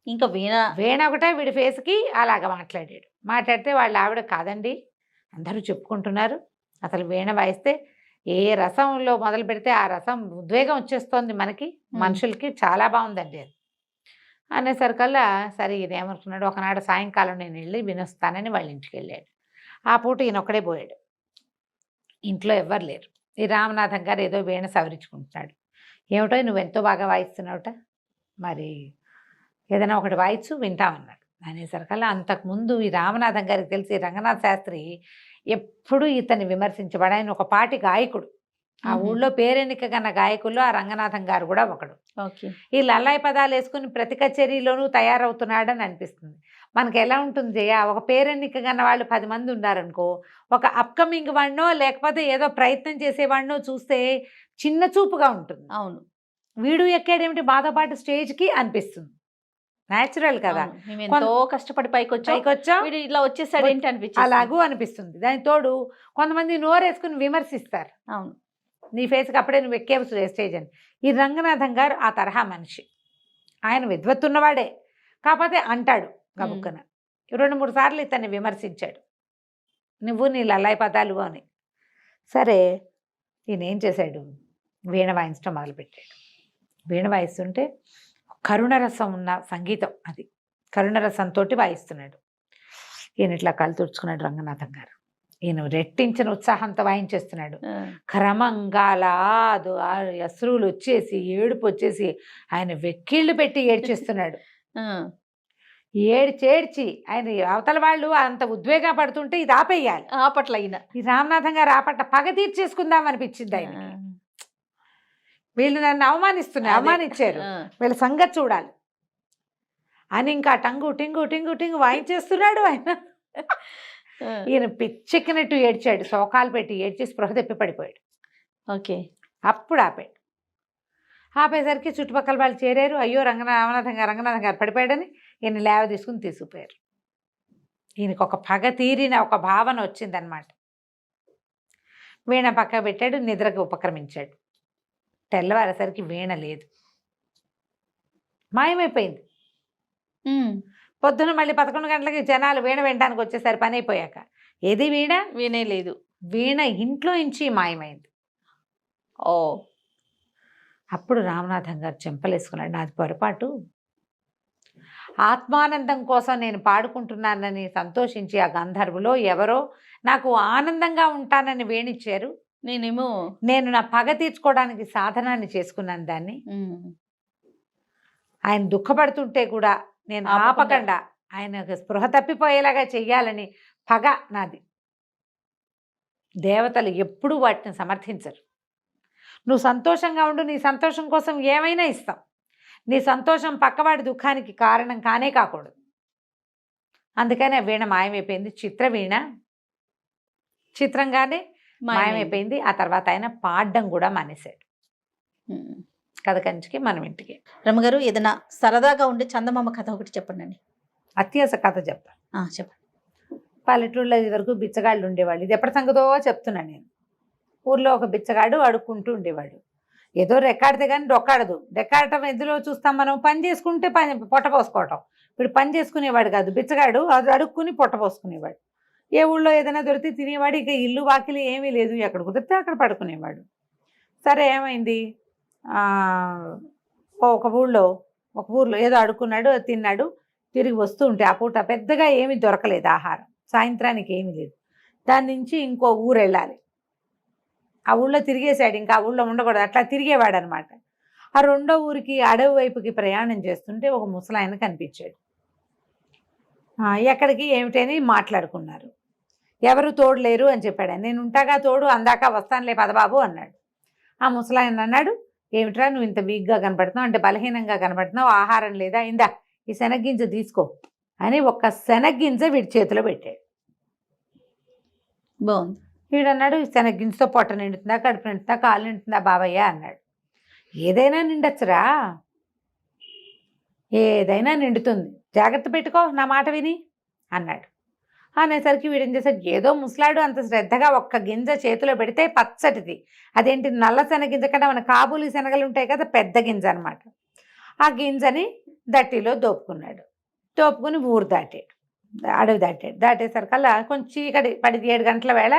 ఇంకా వీణ ఒకటే వీడి ఫేస్కి అలాగ మాట్లాడితే వాళ్ళ ఆవిడ, కాదండి అందరూ చెప్పుకుంటున్నారు, అసలు వీణ వాయిస్తే ఏ రసంలో మొదలు పెడితే ఆ రసం ఉద్వేగం వచ్చేస్తోంది మనకి, మనుషులకి, చాలా బాగుందండి అది అనేసరికల్లా సరే ఈయన ఏమనుకున్నాడు, ఒకనాడు సాయంకాలం నేను వెళ్ళి వినొస్తానని వాళ్ళ ఇంటికి వెళ్ళాడు. ఆ పూట ఈయన ఒక్కడే పోయాడు. ఇంట్లో ఎవ్వరు లేరు. ఈ రామనాథం గారు ఏదో వీణ సవరించుకుంటున్నాడు. ఏమిటో నువ్వెంతో బాగా వాయిస్తున్నావుట, మరి ఏదైనా ఒకటి వాయిచ్చు వింటామన్నాడు. అనేసరికల్లా అంతకుముందు ఈ రామనాథం గారికి తెలిసి రంగనాథ శాస్త్రి ఎప్పుడూ ఇతన్ని విమర్శించేవాడు. ఆయన ఒక పాటి గాయకుడు. ఆ ఊళ్ళో పేరెన్నిక కన్న గాయకుల్లో ఆ రంగనాథం గారు కూడా ఒకడు. ఈ లల్లాయి పదాలు వేసుకుని ప్రతి కచేరీలోనూ తయారవుతున్నాడని అనిపిస్తుంది. మనకి ఎలా ఉంటుంది జయ, ఒక పేరెన్నిక కన్న వాళ్ళు 10 మంది ఉన్నారనుకో, ఒక అప్కమింగ్ వాడినో లేకపోతే ఏదో ప్రయత్నం చేసేవాడినో చూస్తే చిన్న చూపుగా ఉంటుంది. అవును, వీడు ఎక్కాడేమిటి బాధపాటు స్టేజ్కి అనిపిస్తుంది. న్యాచురల్ కదా, ఎంతో కష్టపడి పైకొచ్చా ఇలా వచ్చేసాడు ఏంటి అనిపించింది, అలాగూ అనిపిస్తుంది. దానికి తోడు కొంతమంది నోరేసుకుని విమర్శిస్తారు, అవును నీ ఫేస్కి అప్పుడే నువ్వు ఎక్కేవు స్టేజ్ అని. ఈ రంగనాథం గారు ఆ తరహా మనిషి. ఆయన విద్వత్తున్నవాడే, కాకపోతే అంటాడు గబుక్కన. 2-3 సార్లు ఇతన్ని విమర్శించాడు, నువ్వు నీ లల్లాయి పదాలు అని. సరే ఈయన ఏం చేశాడు, వీణ వాయించడం మొదలుపెట్టాడు. వీణ వాయిస్తుంటే కరుణరసం ఉన్న సంగీతం, అది కరుణరసంతో వాయిస్తున్నాడు. ఈయన ఇట్లా కళ్ళు తుడుచుకున్నాడు రంగనాథం గారు. ఈయన రెట్టించిన ఉత్సాహంతో వాయించేస్తున్నాడు. క్రమంగా అశ్రువులు వచ్చేసి ఏడుపు వచ్చేసి ఆయన వెక్కిళ్ళు పెట్టి ఏడ్చేస్తున్నాడు. ఏడ్చేడ్చి ఆయన అవతల వాళ్ళు అంత ఉద్వేగ పడుతుంటే ఇది ఆపేయాలి. ఆపట్ల అయినా ఈ రామనాథం గారు ఆపట్ల పగ తీర్చేసుకుందాం అనిపించింది ఆయనకి. వీళ్ళు నన్ను అవమానించారు, వీళ్ళ సంగతి చూడాలి అని ఇంకా టంగు టింగు టింగు టింగు వాయించేస్తున్నాడు ఆయన. ఈయన పిచ్చెక్కినట్టు ఏడ్చాడు, శోకాలు పెట్టి ఏడ్చి స్పృహ తెప్పి పడిపోయాడు. ఓకే, అప్పుడు ఆపేసరికి చుట్టుపక్కల వాళ్ళు చేరారు. అయ్యో రంగనాథం గారు పడిపోయాడని ఈయన లేవ తీసుకుపోయారు. ఈయనకు ఒక పగ తీరిన ఒక భావన వచ్చిందనమాట. వీణ పక్క పెట్టాడు, నిద్రకు ఉపక్రమించాడు. తెల్లవారేసరికి వీణ లేదు, మాయమైపోయింది. పొద్దున మళ్ళీ 11 గంటలకి జనాలు వీణ వినడానికి వచ్చేసరి పని అయిపోయాక ఏది వీణే లేదు. వీణ ఇంట్లో నుంచి మాయమైంది. అప్పుడు రామనాథం గారు చెంపలేసుకున్నాడు, నాది పొరపాటు, ఆత్మానందం కోసం నేను పాడుకుంటున్నానని సంతోషించి ఆ గంధర్వులో ఎవరో నాకు ఆనందంగా ఉంటానని వేణిచ్చారు, నేను నా పగ తీర్చుకోవడానికి సాధనాన్ని చేసుకున్నాను దాన్ని. ఆయన దుఃఖపడుతుంటే కూడా నేను ఆపకుండా ఆయన స్పృహ తప్పిపోయేలాగా చెయ్యాలని పగ నాది. దేవతలు ఎప్పుడూ వాటిని సమర్థించరు. నువ్వు సంతోషంగా ఉండు, నీ సంతోషం కోసం ఏమైనా ఇస్తాం, నీ సంతోషం పక్కవాడి దుఃఖానికి కారణం కానే కాకూడదు. అందుకని ఆ వీణ మాయమైపోయింది. చిత్రవీణ చిత్రంగానే మాయమైపోయింది. ఆ తర్వాత ఆయన పాడడం కూడా మానేశాడు. కథ కంచికి మనం ఇంటికి. రమ్మగారు ఏదైనా సరదాగా ఉండే చందమామ కథ ఒకటి చెప్పండి. అత్యాస కథ చెప్తాను. చెప్పండి. పల్లెటూళ్ళలో ఇది వరకు బిచ్చగాళ్ళు ఉండేవాళ్ళు. ఇది ఎప్పటి సంగతో చెప్తున్నాను నేను. ఊర్లో ఒక బిచ్చగాడు అడుక్కుంటూ ఉండేవాడు. ఏదో రెక్కాడితే కానీ డొక్కాడదు. రెక్కాడటం ఎందులో చూస్తాం మనం? పని చేసుకుంటే పొట్ట పోసుకోవటం. ఇప్పుడు పని చేసుకునేవాడు కాదు బిచ్చగాడు, అది అడుక్కుని పొట్ట పోసుకునేవాడు. ఏ ఊళ్ళో ఏదైనా దొరికితే తినేవాడు. ఇక ఇల్లు వాకిలి ఏమీ లేదు, ఎక్కడ కుదిరితే అక్కడ పడుకునేవాడు. సరే ఏమైంది, ఒక ఊర్లో ఏదో అడుక్కున్నాడు, తిన్నాడు. తిరిగి వస్తూ ఉంటే ఆ పూట పెద్దగా ఏమీ దొరకలేదు ఆహారం. సాయంత్రానికి ఏమీ లేదు. దాని నుంచి ఇంకో ఊరు వెళ్ళాలి. ఆ ఊళ్ళో తిరిగేశాడు, ఇంకా ఆ ఊళ్ళో ఉండకూడదు, అట్లా తిరిగేవాడు అనమాట. ఆ రెండో ఊరికి అడవి వైపుకి ప్రయాణం చేస్తుంటే ఒక ముసలాయన కనిపించాడు. ఎక్కడికి ఏమిటని మాట్లాడుకున్నారు. ఎవరు తోడు లేరు అని చెప్పాడు. నేను ఉంటాగా తోడు, అందాక వస్తానులే పదబాబు అన్నాడు. ఆ ముసలాయన అన్నాడు, ఏమిట్రా నువ్వు ఇంత వీక్గా కనపడుతున్నావు, అంటే బలహీనంగా కనపడుతున్నావు, ఆహారం లేదా, ఇందా ఈ శనగ్గింజ తీసుకో అని ఒక్క శనగ్గింజ వీడి చేతిలో పెట్టాడు. బాగుంది. వీడన్నాడు, ఈ శనగ్గింజతో పొట్ట నిండుతుందా, కడుపు నిండుతుందా, కాలు నిండుతుందా బాబయ్య అన్నాడు. ఏదైనా నిండొచ్చురా, ఏదైనా నిండుతుంది, జాగ్రత్త పెట్టుకో నా మాట విని అన్నాడు. అనేసరికి వీడేం చేశాడు, ఏదో ముసలాడు అంత శ్రద్ధగా ఒక్క గింజ చేతిలో పెడితే పచ్చటిది, అదేంటి నల్ల శనగింజ కంటే మన కాబూలి శనగలు ఉంటాయి కదా, పెద్ద గింజ అనమాట. ఆ గింజని దట్టిలో దోపుకున్నాడు. దోపుకుని ఊరు దాటాడు, అడవి దాటాడు. దాటేసరికల్లా కొంచెం చీకటి పడి 7 గంటల వేళ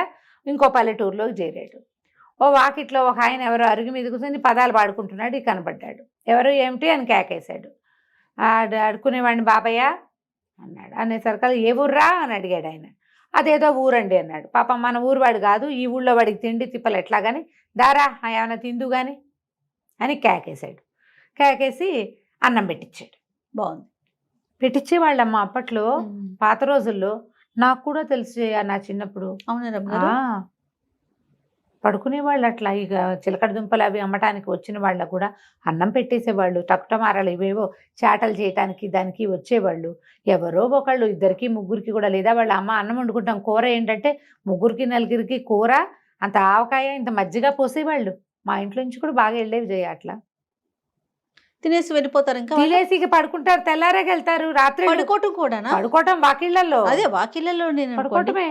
ఇంకో పల్లెటూరులోకి చేరాడు. ఓ వాకిట్లో ఒక ఆయన ఎవరో అరుగు మీద కూర్చొని పదాలు పాడుకుంటున్నాడు. కనబడ్డాడు. ఎవరు ఏమిటి అని కేకేశాడు. అడుకునేవాడిని బాబయ్య అన్నాడు. అనేసరికల్లా ఏ ఊర్రా అని అడిగాడు ఆయన. అదేదో ఊరండి అన్నాడు. పాపం మన ఊరువాడు కాదు, ఈ ఊళ్ళో వాడికి తిండి తిప్పలు ఎట్లా కానీ, దారా ఏమైనా తిందు కానీ అని కేకేశాడు. కేకేసి అన్నం పెట్టించాడు. బాగుంది. పెట్టించేవాళ్ళమ్మ అప్పట్లో, పాత రోజుల్లో. నాకు కూడా తెలిసి నా చిన్నప్పుడు. అవునా? పడుకునేవాళ్ళు అట్లా. ఇక చిలకడ దుంపలు అవి అమ్మటానికి వచ్చిన వాళ్ళకు కూడా అన్నం పెట్టేసేవాళ్ళు. టకుటమారాలు ఇవేవో చాటలు చేయటానికి దానికి వచ్చేవాళ్ళు. ఎవరో ఒకళ్ళు, 2కి 3కి కూడా, లేదా వాళ్ళ అమ్మ అన్నం వండుకుంటాం, కూర ఏంటంటే 3కి 4కి కూర, అంత ఆవకాయ, ఇంత మజ్జిగ పోసేవాళ్ళు. మా ఇంట్లో నుంచి కూడా బాగా వెళ్ళేవి చేయ అట్లా. తినేసి వెళ్ళిపోతారు. ఇంకా తినేసి ఇక పడుకుంటారు, తెల్లారేకి వెళ్తారు. రాత్రి పడుకోవటం కూడా, పడుకోవటం వాకిళ్లలో. అదే వాకిళ్లలో నేను పడుకోవటమే.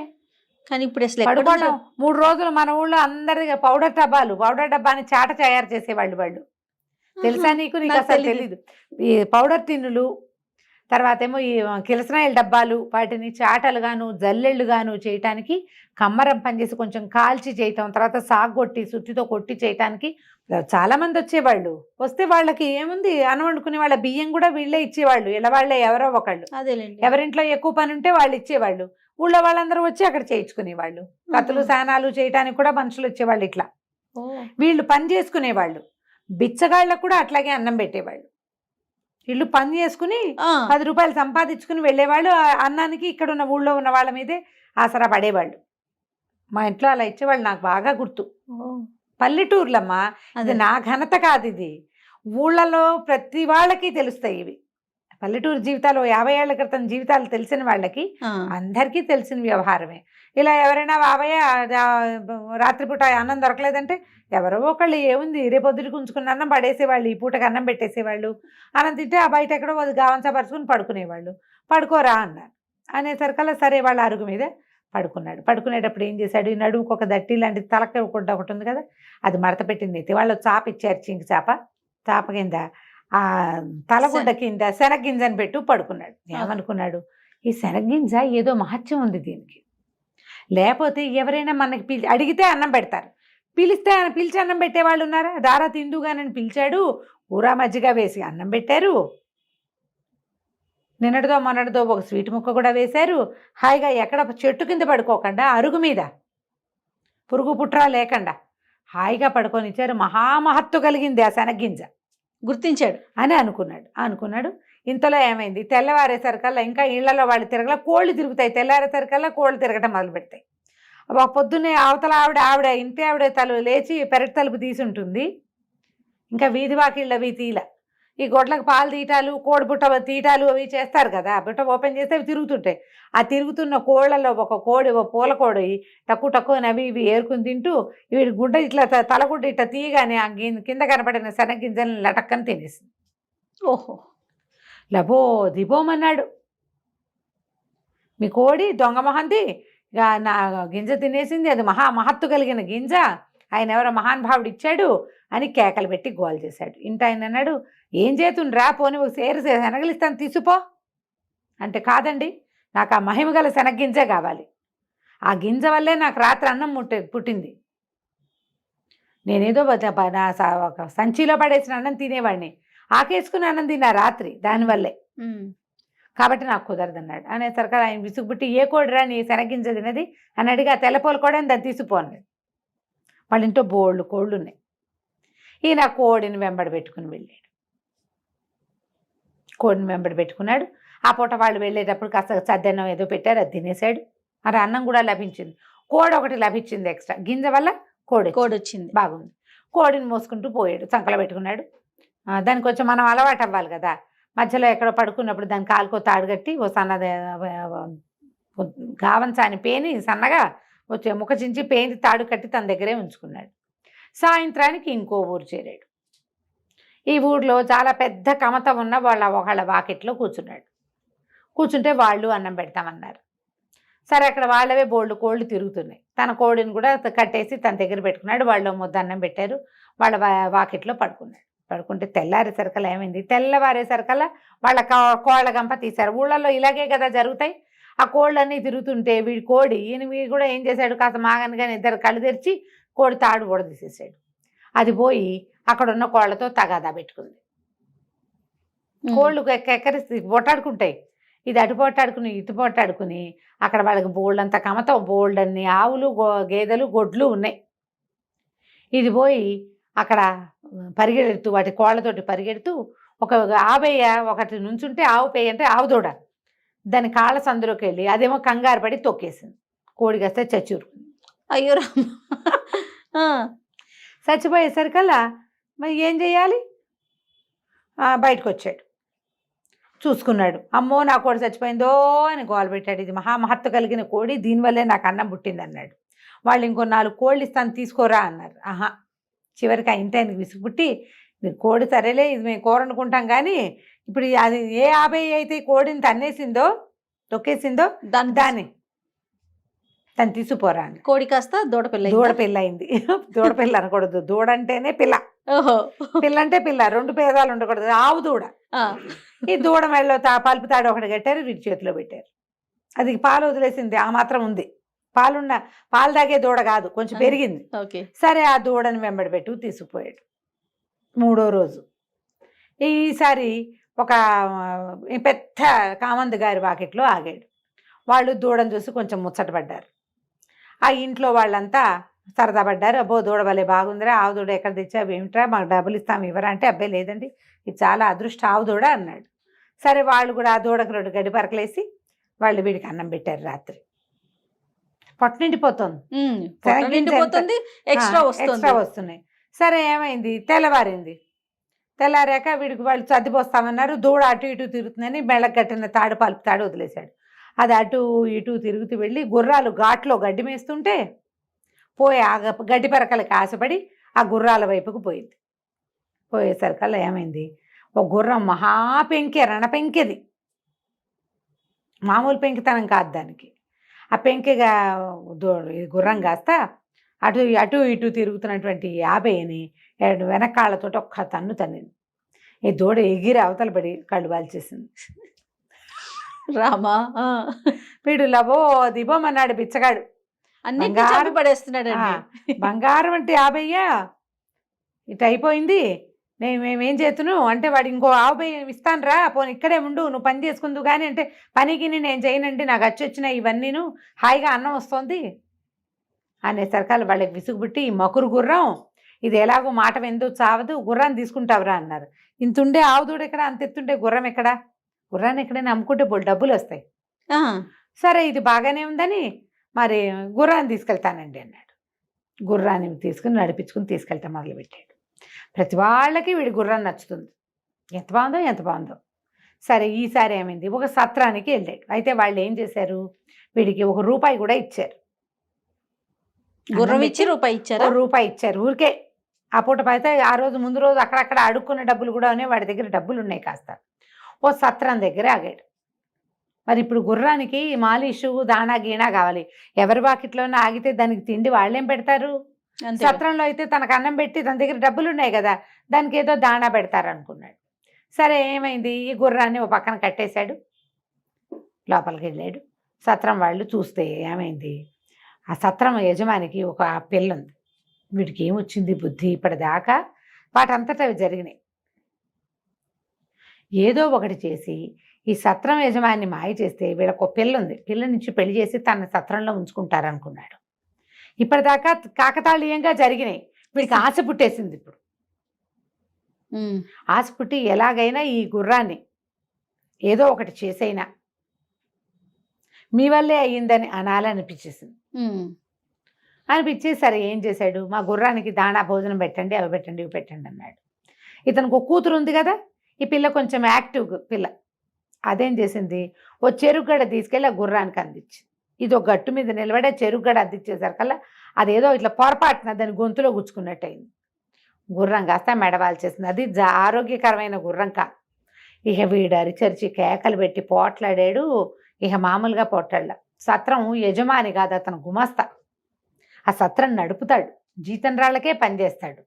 కానీ ఇప్పుడు అసలు పడుకోవటం 3 రోజులు మన ఊళ్ళో అందరిగా పౌడర్ డబ్బాని చాట తయారు చేసేవాళ్ళు వాళ్ళు. తెలుసా నీకు? నీకు అసలు తెలీదు. ఈ పౌడర్ టిన్నులు, తర్వాత ఏమో ఈ కిరసనాయిల డబ్బాలు, వాటిని చాటలుగాను జల్లెళ్ళుగాను చేయటానికి కమ్మరం పనిచేసి కొంచెం కాల్చి చేయటం, తర్వాత సాగొట్టి సుత్తితో కొట్టి చేయటానికి చాలా మంది వచ్చేవాళ్ళు. వస్తే వాళ్ళకి ఏముంది, అన్నం వండుకునే వాళ్ళ బియ్యం కూడా వీళ్ళే ఇచ్చేవాళ్ళు. ఇలా వాళ్ళే ఎవరో ఒకళ్ళు. అదేలేండి. ఎవరింట్లో ఎక్కువ పని ఉంటే వాళ్ళు ఇచ్చేవాళ్ళు. ఊళ్ళో వాళ్ళందరూ వచ్చి అక్కడ చేయించుకునేవాళ్ళు. కత్తులు సానాలు చేయటానికి కూడా మనుషులు వచ్చేవాళ్ళు. ఇట్లా వీళ్ళు పని చేసుకునేవాళ్ళు. బిచ్చగాళ్ళకు కూడా అట్లాగే అన్నం పెట్టేవాళ్ళు. వీళ్ళు పని చేసుకుని 10 రూపాయలు సంపాదించుకుని వెళ్ళేవాళ్ళు. అన్నానికి ఇక్కడ ఉన్న ఊళ్ళో ఉన్న వాళ్ళ మీదే ఆసరా పడేవాళ్ళు. మా ఇంట్లో అలా ఇచ్చేవాళ్ళు. నాకు బాగా గుర్తు. పల్లెటూర్లమ్మా, అది నా ఘనత కాదు, ఇది ఊళ్ళలో ప్రతి వాళ్ళకి తెలుస్తాయి ఇవి. పల్లెటూరు జీవితాలు 50 ఏళ్ల క్రితం జీవితాలు తెలిసిన వాళ్ళకి అందరికీ తెలిసిన వ్యవహారమే. ఇలా ఎవరైనా బాబయ్య రాత్రిపూట అన్నం దొరకలేదంటే ఎవరో ఒకళ్ళు ఏముంది రేపొద్దుటికి ఉంచుకున్న అన్నం పడేసేవాళ్ళు, ఈ పూటకి అన్నం పెట్టేసేవాళ్ళు. అన్నం తింటే ఆ బయట ఎక్కడో గావంచా పరుచుకుని పడుకునేవాళ్ళు. పడుకోరా అన్నారు. అనేసరికల్లా సరే వాళ్ళ అరుగు మీద పడుకున్నాడు. పడుకునేటప్పుడు ఏం చేశాడు, ఈ నడుముకు ఒక దట్టి లాంటి తలక ఒకటి ఉంది కదా, అది మడత పెట్టింది. అయితే వాళ్ళు చాప ఇచ్చారు, చింకి చాప కింద ఆ తలగుడ్డ కింద శనగ్గింజని పెట్టు పడుకున్నాడు. ఏమనుకున్నాడు, ఈ శనగ్గింజ ఏదో మహత్యం ఉంది దీనికి, లేకపోతే ఎవరైనా మనకి అడిగితే అన్నం పెడతారు, పిలిచి అన్నం పెట్టేవాళ్ళు ఉన్నారా? దారా తిందుగానని పిలిచాడు, ఊరా మజ్జిగ వేసి అన్నం పెట్టారు, నిన్నటిదో మొన్నటిదో ఒక స్వీట్ ముక్క కూడా వేశారు. హాయిగా ఎక్కడ చెట్టు కింద పడుకోకుండా అరుగు మీద పురుగు పుట్రా లేకుండా హాయిగా పడుకొని ఇచ్చారు. మహామహత్తు కలిగింది ఆ శనగ్గింజ. గుర్తించాడు అని అనుకున్నాడు. ఇంతలో ఏమైంది, తెల్లవారేసరికల్లా ఇంకా ఇళ్లలో వాళ్ళు తిరగల, కోళ్ళు తిరుగుతాయి. తెల్లారేసరికల్లా కోళ్ళు తిరగటం మొదలు పెడతాయి. పొద్దున్నే అవతల ఆవిడ ఇంటి ఆవిడ లేచి పెరటి తలుపు తీసి ఉంటుంది. ఇంకా వీధి వాకిళ్ళవి తీల. ఈ గొడ్లకు పాలు తీయటాలు కోడి బుట్ట తీయటాలు అవి చేస్తారు కదా, బుట్ట ఓపెన్ చేస్తే అవి తిరుగుతుంటాయి. ఆ తిరుగుతున్న కోళ్ళలో ఒక కోడి, ఓ పూల కోడి తక్కువ తక్కువ అవి ఇవి ఏరుకుని తింటూ వీడి గుడ్డ ఇట్లా తలగుడ్డ ఇట్లా తీయగానే ఆ కింద కనపడిన శనగ గింజలను లటక్కని తినేసింది. ఓహో. లబో దిబోమన్నాడు, మీ కోడి దొంగ మొహంది నా గింజ తినేసింది, అది మహత్తు కలిగిన గింజ, ఆయన ఎవరో మహానుభావుడు ఇచ్చాడు అని కేకలు పెట్టి గోల్ చేశాడు. ఇంట ఆయన అన్నాడు, ఏం చేతుండ్రా, పోని ఒక సేరు శనగలిస్తాను తీసుకో అంటే, కాదండి నాకు ఆ మహిమ గల శనగ గింజే కావాలి, ఆ గింజ వల్లే నాకు రాత్రి అన్నం పుట్టింది, నేనేదో ఒక సంచిలో పడేసిన అన్నం తినేవాడిని, ఆకేసుకుని అన్నం తిన్నా రాత్రి దానివల్లే, కాబట్టి నాకు కుదరదన్నాడు. అనేసరికి ఆయన విసుగుబుట్టి, ఏ కోడిరా నీ శనగింజ తినది అని అడిగి, ఆ తెల్లపోలు కూడా దాన్ని తీసిపోన్నాడు. వాళ్ళ ఇంట్లో బోళ్ళు కోళ్ళు ఉన్నాయి. ఈయన కోడిని వెంబడి పెట్టుకుని వెళ్ళాడు. కోడిని వెంబడి పెట్టుకున్నాడు. ఆ పూట వాళ్ళు వెళ్ళేటప్పుడు కాస్త చద్దన్నం ఏదో పెట్టారు, అది తినేశాడు. మరి అన్నం కూడా లభించింది. కోడి ఒకటి లభించింది ఎక్స్ట్రా, గింజ వల్ల కోడి వచ్చింది, బాగుంది. కోడిని మోసుకుంటూ పోయాడు, చంకలో పెట్టుకున్నాడు. దానికి కొంచెం మనం అలవాటు అవ్వాలి కదా, మధ్యలో ఎక్కడో పడుకున్నప్పుడు దాని కాలుకో తాడు కట్టి ఓ సన్నది గావంచాని పేని సన్నగా వచ్చే ముఖ చించి పేని తాడు కట్టి తన దగ్గరే ఉంచుకున్నాడు. సాయంత్రానికి ఇంకో ఊరు చేరాడు. ఈ ఊర్లో చాలా పెద్ద కమత ఉన్న ఒకళ్ళ వాకిట్లో కూర్చున్నాడు. కూర్చుంటే వాళ్ళు అన్నం పెడతామన్నారు. సరే, అక్కడ వాళ్ళవే బోల్డ్ కోళ్ళు తిరుగుతున్నాయి. తన కోడిని కూడా కట్టేసి తన దగ్గర పెట్టుకున్నాడు. వాళ్ళు ముద్ద అన్నం పెట్టారు. వాళ్ళ వాకిట్లో పడుకున్నాడు. పడుకుంటే తెల్లారేసరికల్లా ఏమైంది, తెల్లవారేసరికల్లా వాళ్ళ కోళ్ళ గంప తీశారు. ఊళ్ళల్లో ఇలాగే కదా జరుగుతాయి. ఆ కోళ్ళన్నీ తిరుగుతుంటే వీడి కోడి వీడు కూడా ఏం చేశాడు, కాస్త మాగనగానే ఇద్దరు కళ్ళు తెరిచి కోడి తాడు కూడా తీసేసాడు. అది పోయి అక్కడ ఉన్న కోళ్ళతో తగాదా పెట్టుకుంది. కోళ్ళు ఎక్కరిసి పొట్టాడుకుంటాయి. ఇది అటు పొట్టాడుకుని ఇటు పొట్టాడుకుని అక్కడ వాళ్ళకి బోల్డంత కమతం, బోల్డన్ని ఆవులు గేదెలు గొడ్లు ఉన్నాయి. ఇది పోయి అక్కడ పరిగెడుతూ వాటి కోళ్ళతోటి పరిగెడుతూ ఒక ఆవేయ ఒకటి నుంచుంటే, ఆవు పేయ అంటే ఆవు దూడ, దాని కాళ్ళ సందులోకి వెళ్ళి అదేమో కంగారు పడి తొక్కేసింది. కోడి కాస్తే చచ్చూరుకుంది. అయ్యో, చచ్చిపోయేసరికల్లా మరి ఏం చేయాలి, బయటకు వచ్చాడు. చూసుకున్నాడు, అమ్మో నా కోడి చచ్చిపోయిందో అని గోల పెట్టాడు. ఇది మహత్తు కలిగిన కోడి, దీనివల్లే నాకు అన్నం పుట్టింది అన్నాడు. వాళ్ళు ఇంకో 4 కోళ్ళు ఇస్తాను తీసుకోరా అన్నారు. ఆహా, చివరికి ఆ ఇంటి ఆయనకి విసుగుపుట్టి, కోడి సరేలే ఇది మేము కూర అనుకుంటాం, కానీ ఇప్పుడు అది ఏ 50 అయితే కోడిని తన్నేసిందో తొక్కేసిందో దాన్ని తను తీసుకుపోరా అని. కోడి కాస్త దూడపిల్ల అయింది. దూడపిల్ల అనకూడదు, దూడ అంటేనే పిల్ల, పిల్ల అంటే పిల్ల, 2 పేదాలు ఉండకూడదు, ఆవు దూడ. ఈ దూడ మెడలో పలుపు తాడు ఒకటి కట్టారు, వీటి చేతిలో పెట్టారు. అది పాలు వదిలేసింది, ఆ మాత్రం ఉంది, పాలు తాగే దూడ కాదు, కొంచెం పెరిగింది. సరే, ఆ దూడని వెంబడి పెట్టు తీసుకుపోయాడు. 3వ రోజు ఈసారి ఒక పెద్ద కామందు గారి వాకిట్లో ఆగాడు. వాళ్ళు దూడను చూసి కొంచెం ముచ్చటపడ్డారు. ఆ ఇంట్లో వాళ్ళంతా సరదా పడ్డారు. అబ్బో దూడ భలే బాగుందిరా, ఆవు దూడ ఎక్కడ తెచ్చావు ఏమిట్రా, మాకు డబ్బులు ఇస్తాము ఇవ్వరా అంటే, అబ్బాయి లేదండి ఇది చాలా అదృష్ట ఆవు దూడ అన్నాడు. సరే, వాళ్ళు కూడా ఆ దూడకు 2 గడ్డి పరకలేసి వాళ్ళు వీడికి అన్నం పెట్టారు. రాత్రి పొట్ట నిండిపోతుంది, ఎక్స్ట్రా వస్తున్నాయి. సరే, ఏమైంది, తెల్లారాక వీడికి వాళ్ళు సర్దిపోస్తామన్నారు. దూడ అటు ఇటు తిరుగుతుందని బెళ్ళకు కట్టిన తాడు పలుపు తాడు వదిలేశాడు. అది అటు ఇటు తిరుగుతూ వెళ్ళి గుర్రాలు ఘాట్లో గడ్డి మేస్తుంటే పోయి ఆ గడ్డి పరకలకి ఆశపడి ఆ గుర్రాల వైపుకు పోయింది. పోయేసరికల్లా ఏమైంది, ఒక గుర్రం రణపెంకెది, మామూలు పెంకితనం కాదు దానికి. ఆ పెంకెగా గుర్రం కాస్త అటు ఇటు తిరుగుతున్నటువంటి 50ని వెనకాళ్ళతో ఒక్క తన్నింది. ఈ దూడ ఎగిరి అవతల పడి కళ్ళు వాల్చేసింది. రామా, వీడు లబో దిబోమన్నాడు బిచ్చగాడు, బంగారం పడేస్తున్నాడు. బంగారం అంటే 50 ఇటు అయిపోయింది, మేమేం చేతును అంటే, వాడు ఇంకో 50 ఇస్తాను రా, పోనీ ఇక్కడే ఉండు, నువ్వు పని చేసుకుందు కానీ అంటే, పనికి నేను చేయనండి, నాకు వచ్చినాయి ఇవన్నీను, హాయిగా అన్నం వస్తుంది అనేసరికల్లా వాళ్ళకి విసుగుబుట్టి, ఈ మకురు గుర్రం ఇది ఎలాగో మాట ఎందుకు చావదు, గుర్రాన్ని తీసుకుంటావురా అన్నారు. ఇంతుండే ఆవు దూడ ఎక్కడ, అంత ఎత్తుండే గుర్రం ఎక్కడ, గుర్రాన్ని ఎక్కడైనా అమ్ముకుంటే డబ్బులు వస్తాయి. సరే, ఇది బాగానే ఉందని మరి గుర్రాన్ని తీసుకెళ్తానండి అన్నాడు. గుర్రాన్ని తీసుకుని నడిపించుకుని తీసుకెళ్తా మొదలుపెట్టాడు. ప్రతి వాళ్ళకి వీడి గుర్రం నచ్చుతుంది. ఎంత బాగుందో ఎంత బాగుందో. సరే ఈసారి ఏమైంది, ఒక సత్రానికి వెళ్ళాడు. అయితే వాళ్ళు ఏం చేశారు, వీడికి ₹1 కూడా ఇచ్చారు. గుర్రం ఇచ్చి రూపాయి ఇచ్చారా? ₹1 ఇచ్చారు ఊరికే. ఆ పూట అయితే ఆ రోజు ముందు రోజు అక్కడక్కడ అడుక్కున్న డబ్బులు కూడా ఉన్నాయి, వాడి దగ్గర డబ్బులు ఉన్నాయి కాస్త. ఓ సత్రం దగ్గర ఆగాడు. మరి ఇప్పుడు గుర్రానికి మాలిషు దాణా గీణా కావాలి. ఎవరి వాకిట్లోనే ఆగితే దానికి తిండి వాళ్ళేం పెడతారు? సత్రంలో అయితే తనకు అన్నం పెట్టి తన దగ్గర డబ్బులు ఉన్నాయి కదా, దానికి ఏదో దాణా పెడతారు అనుకున్నాడు. సరే ఏమైంది, ఈ గుర్రాన్ని ఓ పక్కన కట్టేశాడు, లోపలికి వెళ్ళాడు. సత్రం వాళ్ళు చూస్తే ఏమైంది, ఆ సత్రం యజమానికి ఒక పిల్ల ఉంది. వీడికి ఏమొచ్చింది బుద్ధి, ఇప్పటిదాకా వాటంతట అవి జరిగినాయి. ఏదో ఒకటి చేసి ఈ సత్రం యజమాని మాయ చేస్తే వీళ్ళకు ఒక పిల్ల ఉంది, పిల్ల నుంచి పెళ్లి చేసి తన సత్రంలో ఉంచుకుంటారనుకున్నాడు. ఇప్పటిదాకా కాకతాళీయంగా జరిగినాయి. వీడికి ఆశ పుట్టేసింది. ఇప్పుడు ఆశ పుట్టి ఎలాగైనా ఈ గుర్రాన్ని ఏదో ఒకటి చేసైనా మీ వల్లే అయ్యిందని అనాలనిపించేసింది. అనిపించి సరే ఏం చేశాడు, మా గుర్రానికి దాణా భోజనం పెట్టండి, అవి పెట్టండి, ఇవి పెట్టండి అన్నాడు. ఇతనికి ఒక కూతురు ఉంది కదా, ఈ పిల్ల కొంచెం యాక్టివ్ పిల్ల. అదేం చేసింది, ఓ చెరుగడ తీసుకెళ్ళి ఆ గుర్రానికి అందించింది. ఇది ఒక గట్టు మీద నిలబడే చెరుగడ అందించేసరికల్లా అదేదో ఇట్లా పొరపాటున దాని గొంతులో గుచ్చుకున్నట్టు అయింది. గుర్రం కాస్త మెడవాల్ చేసింది. అది ఆరోగ్యకరమైన గుర్రం కాదు. ఇక వీడు అరిచరిచి కేకలు పెట్టి పోట్లాడాడు. ఇక మామూలుగా పోట్లాడ. సత్రం యజమాని కాదు, అతను గుమస్తా. ఆ సత్రం నడుపుతాడు, జీతం రాళ్ళకే పనిచేస్తాడు.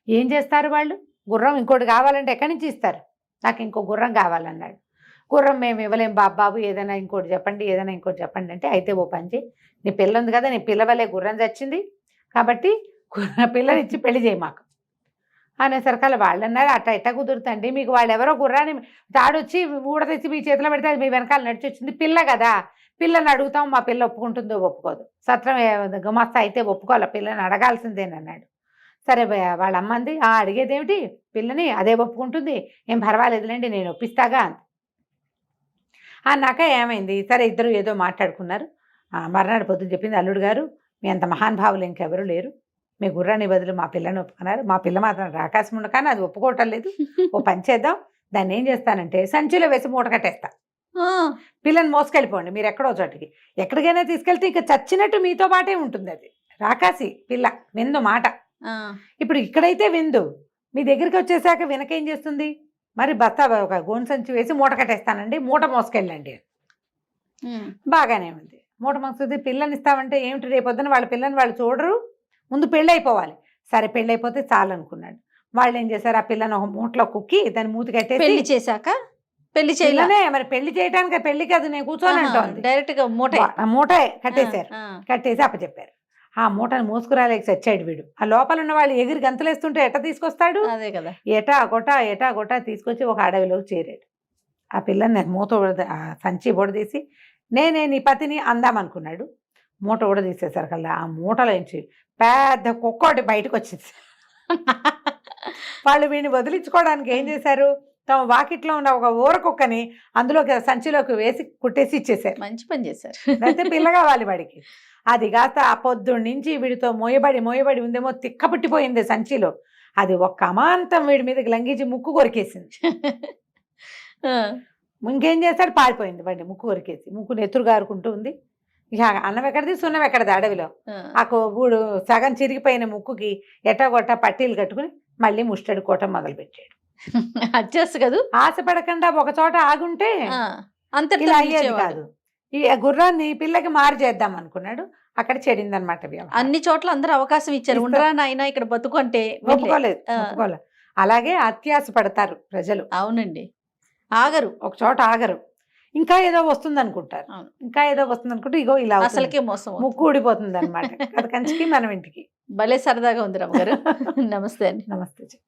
ఏం చేస్తారు వాళ్ళు, గుర్రం ఇంకోటి కావాలంటే ఎక్కడి నుంచి ఇస్తారు, నాకు ఇంకో గుర్రం కావాలన్నాడు. గుర్రం మేము ఇవ్వలేం బాబు, ఏదైనా ఇంకోటి చెప్పండి, ఏదైనా ఇంకోటి చెప్పండి అంటే, అయితే ఓ పని చేయి, నీ పిల్ల ఉంది కదా, నీ పిల్లవలే గుర్రం చచ్చింది కాబట్టి పిల్లనిచ్చి పెళ్లి చేయి మాకు అనేసరికల్లా వాళ్ళు అన్నారు, అట్ట ఎట్ట కుదురుతండి, మీకు వాళ్ళు ఎవరో గుర్రాన్ని తాడొచ్చి ఊడతెచ్చి మీ చేతిలో పెడితే అది మీ వెనకాల నడిచి వచ్చింది, పిల్ల కదా, పిల్లని అడుగుతాం, మా పిల్ల ఒప్పుకుంటుందో ఒప్పుకోదు, సత్రం గుమస్తా అయితే ఒప్పుకోవాలి, పిల్లని అడగాల్సిందేనన్నాడు. సరే వాళ్ళ అమ్మంది, అడిగేదేమిటి పిల్లని, అదే ఒప్పుకుంటుంది, ఏం పర్వాలేదులేండి నేను ఒప్పిస్తాగా అంది. అన్నాక ఏమైంది, సరే ఇద్దరు ఏదో మాట్లాడుకున్నారు. మర్నాడు పొద్దున చెప్పింది, అల్లుడు గారు మీ అంత మహానుభావులు ఇంకెవరు లేరు, మీ గుర్రాన్ని బదులు మా పిల్లని ఒప్పుకున్నారు, మా పిల్ల మాత్రం రాకాశం ఉండ కానీ అది ఒప్పుకోవటం లేదు, ఓ పని చేద్దాం, దాన్ని ఏం చేస్తానంటే సంచిలో వేసి మూట కట్టేస్తా, పిల్లని మోసుకెళ్ళిపోండి మీరు ఎక్కడో చోటికి, ఎక్కడికైనా తీసుకెళ్తే ఇంకా చచ్చినట్టు మీతో పాటే ఉంటుంది, అది రాకాసి పిల్ల విందు మాట. ఇప్పుడు ఇక్కడైతే విందు, మీ దగ్గరికి వచ్చేసాక వెనకేం చేస్తుంది, మరి బస్తా ఒక గోను సంచి వేసి మూట కట్టేస్తానండి, మూట మోసుకెళ్ళండి. బాగానే ఉంది, మూట మోసుకుంది. పిల్లని ఇస్తామంటే ఏమిటి, రేపొద్దున వాళ్ళ పిల్లని వాళ్ళు చూడరు, ముందు పెళ్ళి అయిపోవాలి. సరే పెళ్ళి అయిపోతే చాలు అనుకున్నాడు. వాళ్ళు ఏం చేశారు, ఆ పిల్లని ఒక మూటలో కుక్కి దాన్ని మూతి కట్టేసి, పెళ్లి చేశాక పెళ్లి చేయలే మరి పెళ్లి చేయడానికి పెళ్లి కాదు నేను కూర్చొని అంటోంది, డైరెక్ట్ గా మూట కట్టేశారు. కట్టేసి అప్పచెప్పారు. ఆ మూటను మోసుకురాలేక చచ్చాడు వీడు. ఆ లోపల ఉన్న వాళ్ళు ఎగిరి గంతులేస్తుంటే ఎట్ట తీసుకొస్తాడు, అదే కదా, ఎటా కొట్టా తీసుకొచ్చి ఒక అడవిలోకి చేరాడు. ఆ పిల్లని మూత సంచి ఊడదీసి నేనే నీ పతిని అందామనుకున్నాడు. మూట ఊడదీసేసరికల్లా ఆ మూటలోంచి పెద్ద కుక్కోటి బయటకు వచ్చింది. వాళ్ళు వీడిని వదిలించుకోవడానికి ఏం చేశారు, తమ వాకిట్లో ఉన్న ఒక ఊర కుక్కని అందులోకి సంచిలోకి వేసి కుట్టేసి ఇచ్చేసారు. మంచి పని చేశారు. అయితే పిల్ల కావాలి వాడికి. అది కాస్త ఆ పొద్దున్న నుంచి వీడితో మోయబడి ఉందేమో, తిక్క పుట్టిపోయింది సంచిలో. అది ఒక్క అమాంతం వీడి మీదకి లంఘించి ముక్కు కొరికేసింది. ఇంకేం చేస్తాడు, పారిపోయింది బండి, ముక్కు కొరికేసి, ముక్కు నెత్తురు గారుకుంటూ ఉంది. ఇక అన్నం ఎక్కడిది సున్నం ఎక్కడిది అడవిలో. ఆ గూడు సగం చిరిగిపోయిన ముక్కుకి ఎట్టగొట్ట పట్టీలు కట్టుకుని మళ్ళీ ముష్టడి కోటం మొదలుపెట్టాడు. అడ్జస్ట్ కాదు, ఆశపడకుండా ఒక చోట ఆగుంటే అంత ఇలా అయ్యేది కాదు. ఈ గుర్రాన్ని పిల్లకి మారి చేద్దాం అనుకున్నాడు, అక్కడ చెడిందనమాట. అన్ని చోట్ల అందరూ అవకాశం ఇచ్చారు, ఉండరా నాయనా ఇక్కడ బతుకుంటే ఒప్పుకోలేదు. అలాగే అత్యాశ పడతారు ప్రజలు. అవునండి, ఆగరు, ఒక చోట ఆగరు, ఇంకా ఏదో వస్తుంది అనుకుంటారు, ఇంకా ఏదో వస్తుంది అనుకుంటే ఇగో ఇలా అసలుకే మోసం, ముక్కు ఊడిపోతుంది అనమాట. కంచికి మనం ఇంటికి. భలే సరదాగా ఉంది రమ్మగారు. నమస్తే అండి. నమస్తే.